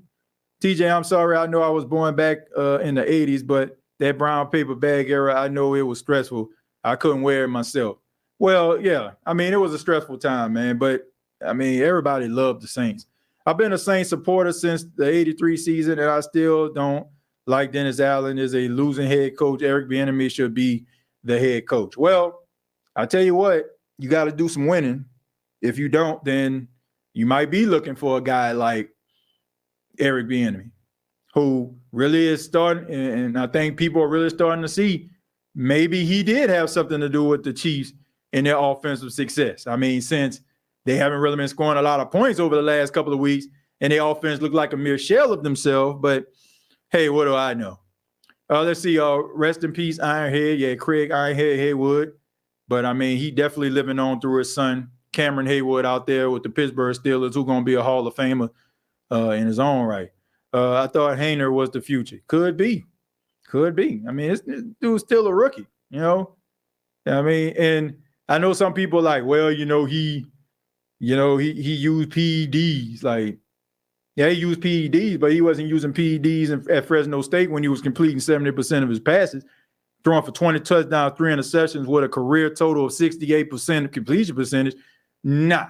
TJ, I'm sorry. I know I was born back in the 80s, but that brown paper bag era, I know it was stressful. I couldn't wear it myself. Well, yeah, I mean, it was a stressful time, man. But, I mean, everybody loved the Saints. I've been a Saints supporter since the 83 season, and I still don't like Dennis Allen is a losing head coach. Eric Bieniemy should be the head coach. Well, I tell you what, you got to do some winning. If you don't, then you might be looking for a guy like Eric Bieniemy, who really is starting, and I think people are really starting to see maybe he did have something to do with the Chiefs and their offensive success. I mean, since they haven't really been scoring a lot of points over the last couple of weeks, and their offense looked like a mere shell of themselves. But, hey, what do I know? Let's see. Rest in peace, Ironhead. Yeah, Craig Ironhead Haywood. But, I mean, he definitely living on through his son, Cameron Haywood, out there with the Pittsburgh Steelers, who's going to be a Hall of Famer in his own right. I thought Hayner was the future. Could be. I mean, this dude's still a rookie, you know? I mean, and I know some people are like, well, he used PEDs. Like, yeah, he used PEDs, but he wasn't using PEDs at Fresno State when he was completing 70% of his passes, throwing for 20 touchdowns, 3 interceptions with a career total of 68% completion percentage. Nah,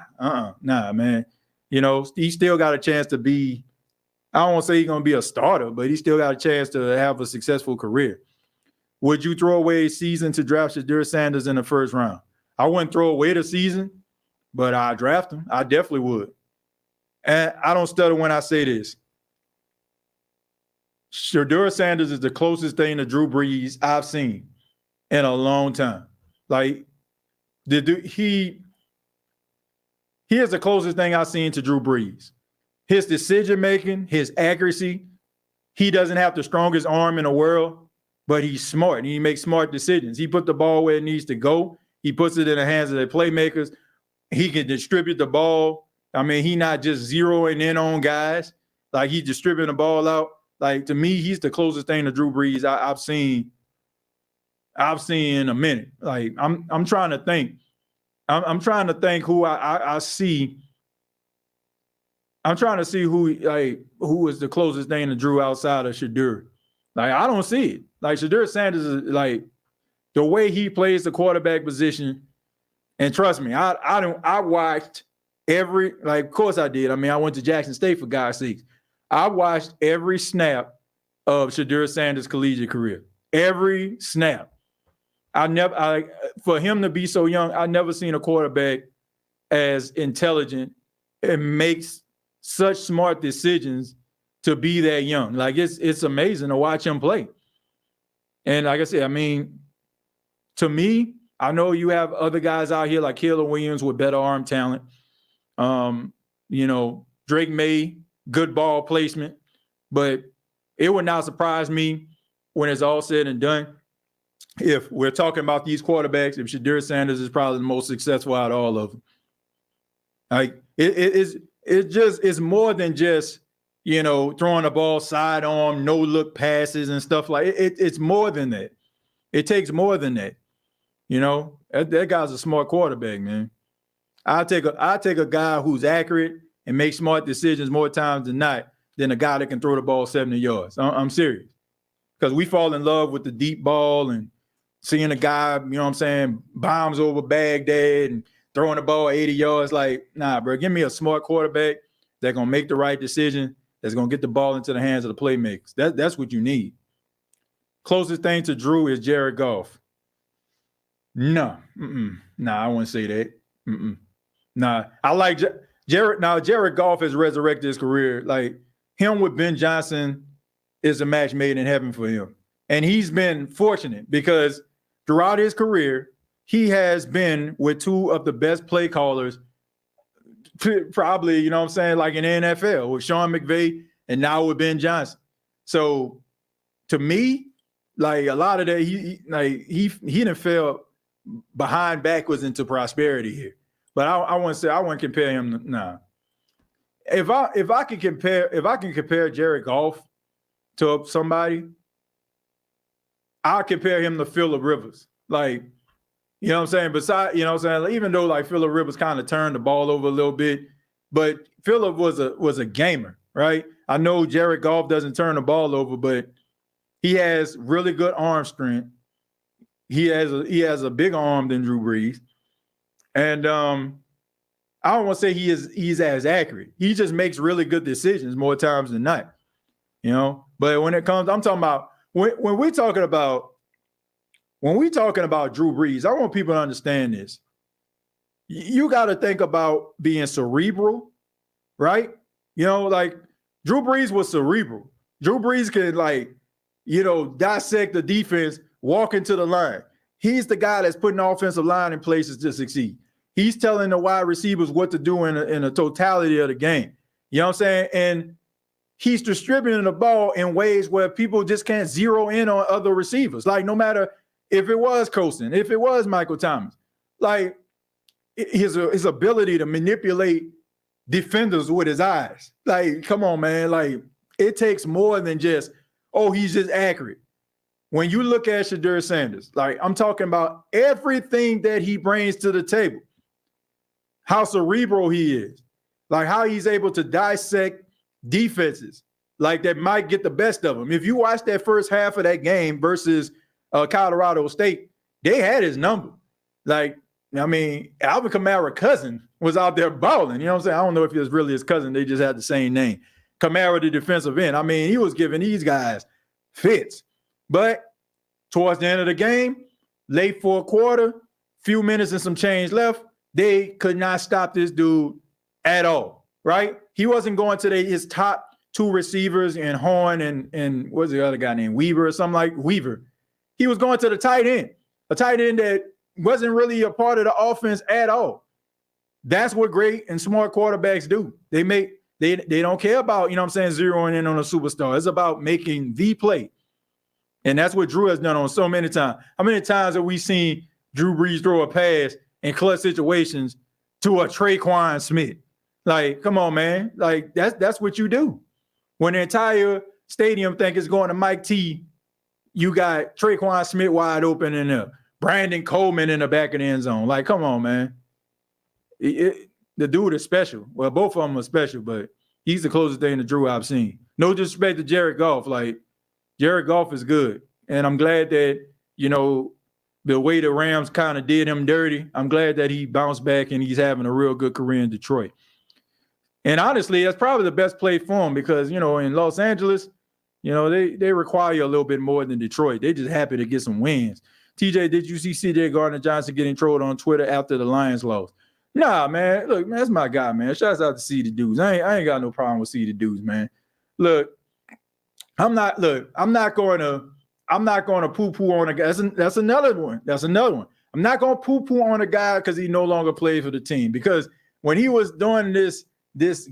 man. You know, he still got a chance to be, I don't want to say he's going to be a starter, but he still got a chance to have a successful career. Would you throw away a season to draft Shedeur Sanders in the first round? I wouldn't throw away the season, but I'd draft him. I definitely would. and I don't stutter when I say this. Shedeur Sanders is the closest thing to Drew Brees I've seen in a long time. Like, he is the closest thing I've seen to Drew Brees. His decision-making, his accuracy, he doesn't have the strongest arm in the world, but he's smart, and he makes smart decisions. He put the ball where it needs to go. He puts it in the hands of the playmakers. He can distribute the ball. I mean, he not just zeroing in on guys. Like, he's distributing the ball out. Like, to me, he's the closest thing to Drew Brees I've seen in a minute. Like, I'm trying to think. I'm trying to think who I see. I'm trying to see who is the closest thing to Drew outside of Shedeur. Like, I don't see it. Like, Shedeur Sanders is like the way he plays the quarterback position. And trust me, I watched every, like, of course I did. I mean, I went to Jackson State for God's sakes. I watched every snap of Shedeur Sanders' collegiate career. Every snap. For him to be so young, I never seen a quarterback as intelligent and makes such smart decisions to be that young. Like, it's amazing to watch him play. And like I said, I mean, to me, I know you have other guys out here like Caleb Williams with better arm talent. Drake May, good ball placement. But it would not surprise me when it's all said and done if we're talking about these quarterbacks, if Shedeur Sanders is probably the most successful out of all of them. Like, it's more than just, throwing the ball sidearm, no-look passes and stuff like it. It's more than that. It takes more than that. That guy's a smart quarterback, man. I take a guy who's accurate and makes smart decisions more times than not than a guy that can throw the ball 70 yards. I'm serious. Because we fall in love with the deep ball and seeing a guy, bombs over Baghdad and throwing the ball 80 yards. Like, nah, bro, give me a smart quarterback that's going to make the right decision, that's going to get the ball into the hands of the playmakers. That's what you need. Closest thing to Drew is Jared Goff. No. Nah, I wouldn't say that. Nah, I like Jared. Now, Jared Goff has resurrected his career. Like, him with Ben Johnson is a match made in heaven for him. And he's been fortunate because throughout his career, he has been with two of the best play callers, probably, like in the NFL, with Sean McVay and now with Ben Johnson. So, to me, like, a lot of that, he didn't fell behind backwards into prosperity here. But I wouldn't compare him. Nah. If I can compare Jared Goff to somebody, I'll compare him to Phillip Rivers. Like, Besides, even though like Phillip Rivers kind of turned the ball over a little bit, but Phillip was a gamer, right? I know Jared Goff doesn't turn the ball over, but he has really good arm strength. He has a bigger arm than Drew Brees. And I don't want to say he's as accurate. He just makes really good decisions more times than not. But when it comes, I'm talking about when we're talking about Drew Brees, I want people to understand this. You got to think about being cerebral, right? Like Drew Brees was cerebral. Drew Brees could dissect the defense, walk into the line. He's the guy that's putting the offensive line in places to succeed. He's telling the wide receivers what to do in the totality of the game. You know what I'm saying? And he's distributing the ball in ways where people just can't zero in on other receivers. Like, no matter if it was Colston, if it was Michael Thomas, like his ability to manipulate defenders with his eyes. Like, come on, man. Like, it takes more than just, he's just accurate. When you look at Shedeur Sanders, like, I'm talking about everything that he brings to the table, how cerebral he is, like how he's able to dissect defenses, like that might get the best of him. If you watch that first half of that game versus Colorado State, they had his number. Like, I mean, Alvin Kamara's cousin was out there balling. You know what I'm saying? I don't know if he was really his cousin. They just had the same name. Kamara, the defensive end. I mean, he was giving these guys fits. But towards the end of the game, late fourth quarter, few minutes and some change left, they could not stop this dude at all, right? he wasn't going to his top two receivers and Horn and what's the other guy named Weaver or something like Weaver. He was going to the tight end, a tight end that wasn't really a part of the offense at all. That's what great and smart quarterbacks do. They don't care about, zeroing in on a superstar. It's about making the play. And that's what Drew has done on so many times. How many times have we seen Drew Brees throw a pass in clutch situations to a Traquan Smith? Like, come on, man. Like, that's what you do. When the entire stadium think it's going to Mike T, you got Traquan Smith wide open and Brandon Coleman in the back of the end zone. Like, come on, man. The dude is special. Well, both of them are special, but he's the closest thing to Drew I've seen. No disrespect to Jared Goff. Like, Jared Goff is good. And I'm glad that, the way the Rams kind of did him dirty, I'm glad that he bounced back and he's having a real good career in Detroit. And honestly, that's probably the best play for him because, in Los Angeles, they require a little bit more than Detroit. They're just happy to get some wins. TJ, did you see CJ Gardner-Johnson getting trolled on Twitter after the Lions lost? Nah, man. Look, man, that's my guy, man. Shouts out to C the Dudes. I ain't got no problem with C the Dudes, man. Look, I'm not going to poo-poo on a guy. That's another one. I'm not going to poo-poo on a guy because he no longer plays for the team. Because when he was doing this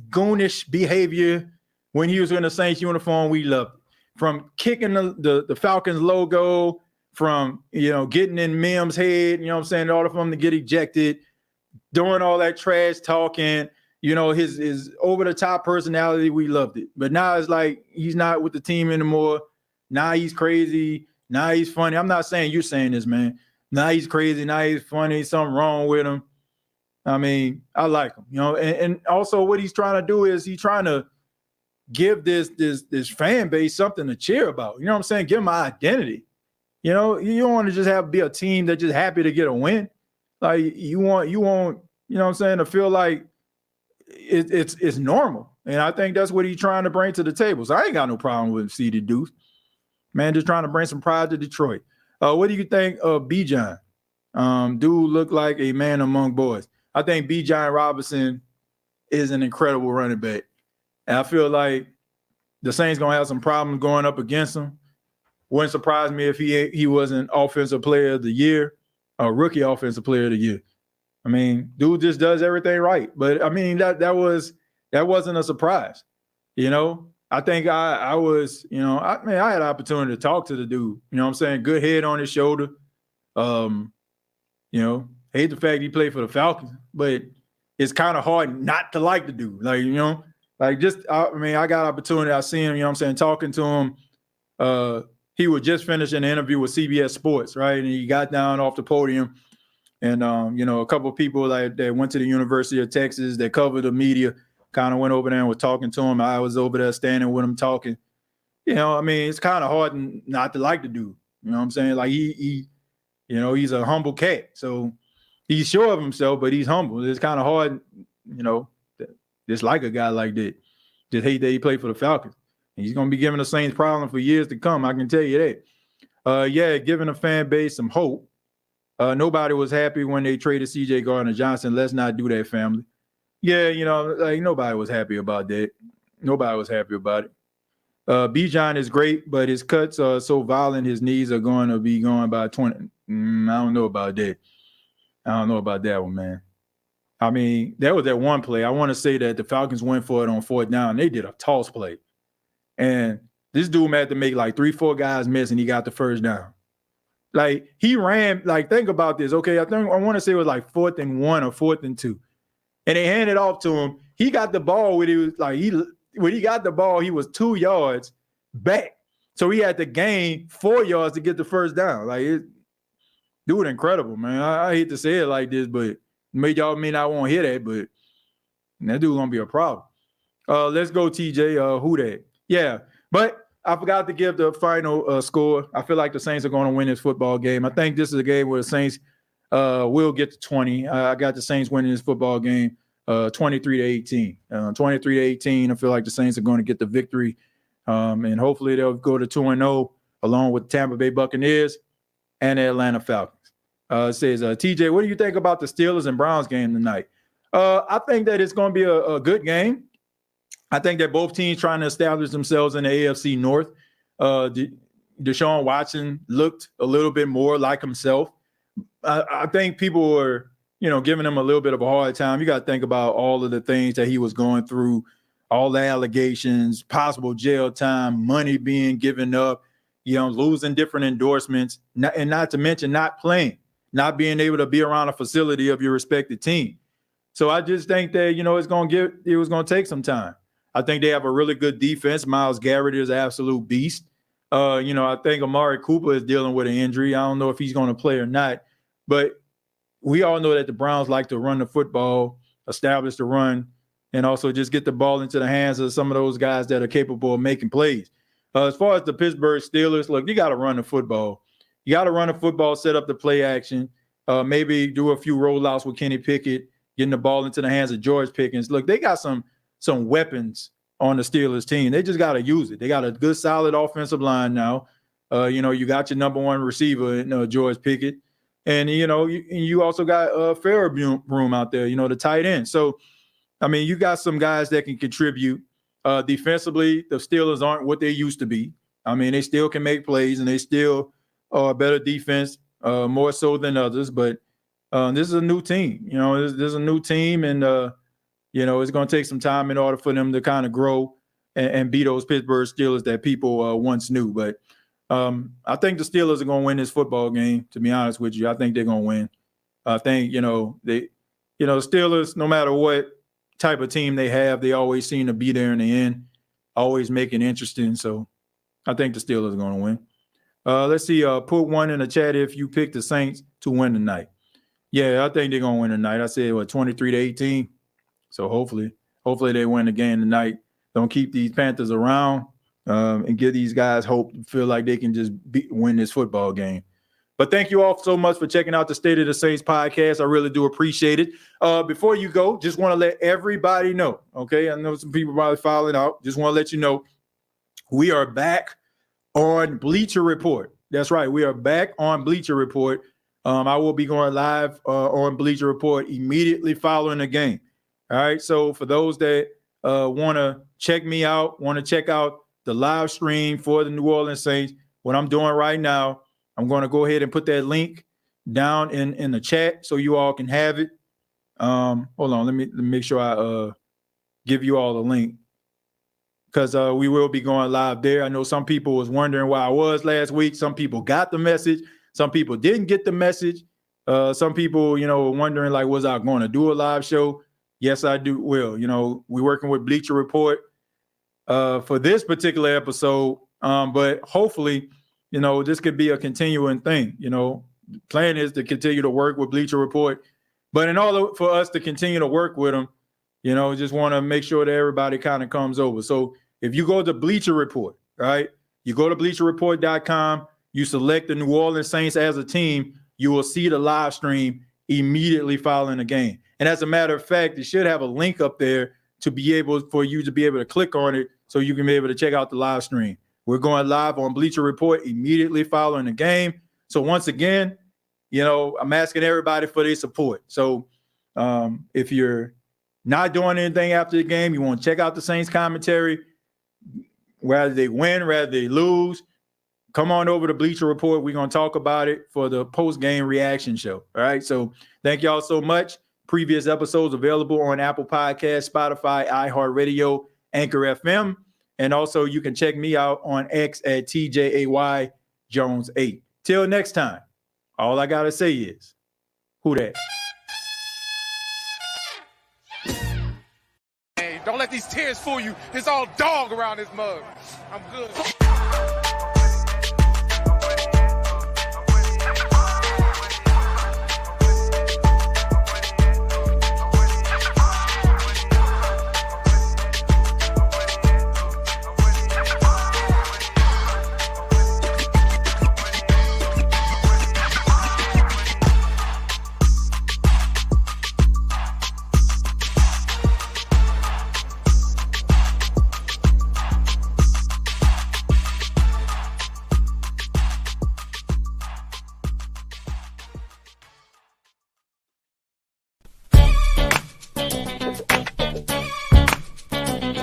goonish behavior, when he was in the Saints uniform, we loved it. From kicking the Falcons logo, from getting in Mims' head, in order for him to get ejected, doing all that trash talking, his over-the-top personality, we loved it. But now it's like he's not with the team anymore. Now he's crazy. Now he's funny. I'm not saying you're saying this, man. Now he's crazy. Now he's funny. Something wrong with him. I mean, I like him, and also what he's trying to do is he's trying to give this fan base something to cheer about. You know what I'm saying? Give them an identity. You don't want to just be a team that's just happy to get a win. Like you want, to feel like it's normal. And I think that's what he's trying to bring to the table. So I ain't got no problem with C.D. Deuce. Man, just trying to bring some pride to Detroit. What do you think of Bijan? Dude looked like a man among boys. I think Bijan Robinson is an incredible running back. And I feel like the Saints going to have some problems going up against him. Wouldn't surprise me if he wasn't Offensive Player of the Year, or Rookie Offensive Player of the Year. I mean, dude just does everything right. But, I mean, that wasn't a surprise. I think I was, I had an opportunity to talk to the dude. Good head on his shoulder. Hate the fact he played for the Falcons, but it's kind of hard not to like the dude. Like, I got opportunity. I seen him, talking to him. He was just finishing an interview with CBS Sports, right? And he got down off the podium. And, a couple of people that went to the University of Texas that covered the media kind of went over there and was talking to him. I was over there standing with him talking. It's kind of hard not to like the dude. You know what I'm saying? Like he's a humble cat. So he's sure of himself, but he's humble. It's kind of hard, just like a guy like that. Just hate that he played for the Falcons. And he's going to be giving the Saints problems for years to come. I can tell you that. Giving the fan base some hope. Nobody was happy when they traded C.J. Gardner-Johnson. Let's not do that, family. Yeah, nobody was happy about that. Nobody was happy about it. Bijan is great, but his cuts are so violent, his knees are going to be going by 20. I don't know about that. I don't know about that one, man. I mean, that was that one play. I want to say that the Falcons went for it on 4th down. They did a toss play. And this dude had to make like 3-4 guys miss, and he got the 1st down. Like, he ran, like, think about this. Okay, I want to say it was like 4th and 1 or 4th and 2. And they handed off to him. He got the ball when he got the ball, he was 2 yards back. So he had to gain 4 yards to get the 1st down. Like, dude, incredible, man. I hate to say it like this, but y'all may not want to hear that, but that dude gonna be a problem. Let's go, TJ. Who that? Yeah, but I forgot to give the final score. I feel like the Saints are going to win this football game. I think this is a game where the Saints will get to 20. I got the Saints winning this football game 23-18. 23-18, I feel like the Saints are going to get the victory, and hopefully they'll go to 2-0 along with Tampa Bay Buccaneers and the Atlanta Falcons. It says, TJ, what do you think about the Steelers and Browns game tonight? I think that it's going to be a good game. I think that both teams trying to establish themselves in the AFC North. Deshaun Watson looked a little bit more like himself. I think people were, giving him a little bit of a hard time. You got to think about all of the things that he was going through, all the allegations, possible jail time, money being given up, losing different endorsements, and not to mention not playing, not being able to be around a facility of your respected team. So I just think that, it was going to take some time. I think they have a really good defense. Myles Garrett is an absolute beast. I think Amari Cooper is dealing with an injury. I don't know if he's going to play or not, but we all know that the Browns like to run the football, establish the run, and also just get the ball into the hands of some of those guys that are capable of making plays. As far as the Pittsburgh Steelers, look, you got to run the football. You got to run the football, set up the play action, maybe do a few rollouts with Kenny Pickett, getting the ball into the hands of George Pickens. Look, they got some weapons on the Steelers team. They just got to use it. They got a good, solid offensive line now. You got your number one receiver, George Pickett. And, you also got Fairbairn out there, the tight end. So, you got some guys that can contribute. Defensively, the Steelers aren't what they used to be. They still can make plays, and they still are a better defense, more so than others. But this is a new team. This is a new team, and, it's going to take some time in order for them to kind of grow and be those Pittsburgh Steelers that people once knew. But I think the Steelers are going to win this football game, to be honest with you. I think they're going to win. I think, Steelers, no matter what type of team they have, they always seem to be there in the end, always make it interesting. So I think the Steelers are going to win. Let's see. Put one in the chat if you pick the Saints to win tonight. Yeah, I think they're going to win tonight. I said, 23-18. So hopefully they win the game tonight. Don't keep these Panthers around and give these guys hope to feel like they can just win this football game. But thank you all so much for checking out the State of the Saints podcast. I really do appreciate it. Before you go, just want to let everybody know, okay? I know some people probably filing out. Just want to let you know we are back on Bleacher Report. That's right. We are back on Bleacher Report. I will be going live on Bleacher Report immediately following the game. All right. So for those that want to check me out, want to check out the live stream for the New Orleans Saints, what I'm doing right now, I'm going to go ahead and put that link down in the chat so you all can have it. Hold on. Let me make sure I give you all the link because we will be going live there. I know some people was wondering where I was last week. Some people got the message. Some people didn't get the message. Some people, were wondering, like, was I going to do a live show? Yes, I do. Well, we're working with Bleacher Report for this particular episode. But hopefully, this could be a continuing thing. The plan is to continue to work with Bleacher Report. But in order for us to continue to work with them, just want to make sure that everybody kind of comes over. So if you go to Bleacher Report, right, you go to bleacherreport.com, you select the New Orleans Saints as a team, you will see the live stream immediately following the game. And as a matter of fact, it should have a link up there for you to be able to click on it so you can be able to check out the live stream. We're going live on Bleacher Report immediately following the game. So once again, I'm asking everybody for their support. So if you're not doing anything after the game, you want to check out the Saints commentary, whether they win, whether they lose, come on over to Bleacher Report. We're going to talk about it for the post-game reaction show. All right. So thank y'all so much. Previous episodes available on Apple Podcasts, Spotify, iHeartRadio, Anchor FM. And also you can check me out on X at TJAY Jones 8. Till next time, all I got to say is, who that? Hey, don't let these tears fool you. It's all dog around this mug. I'm good.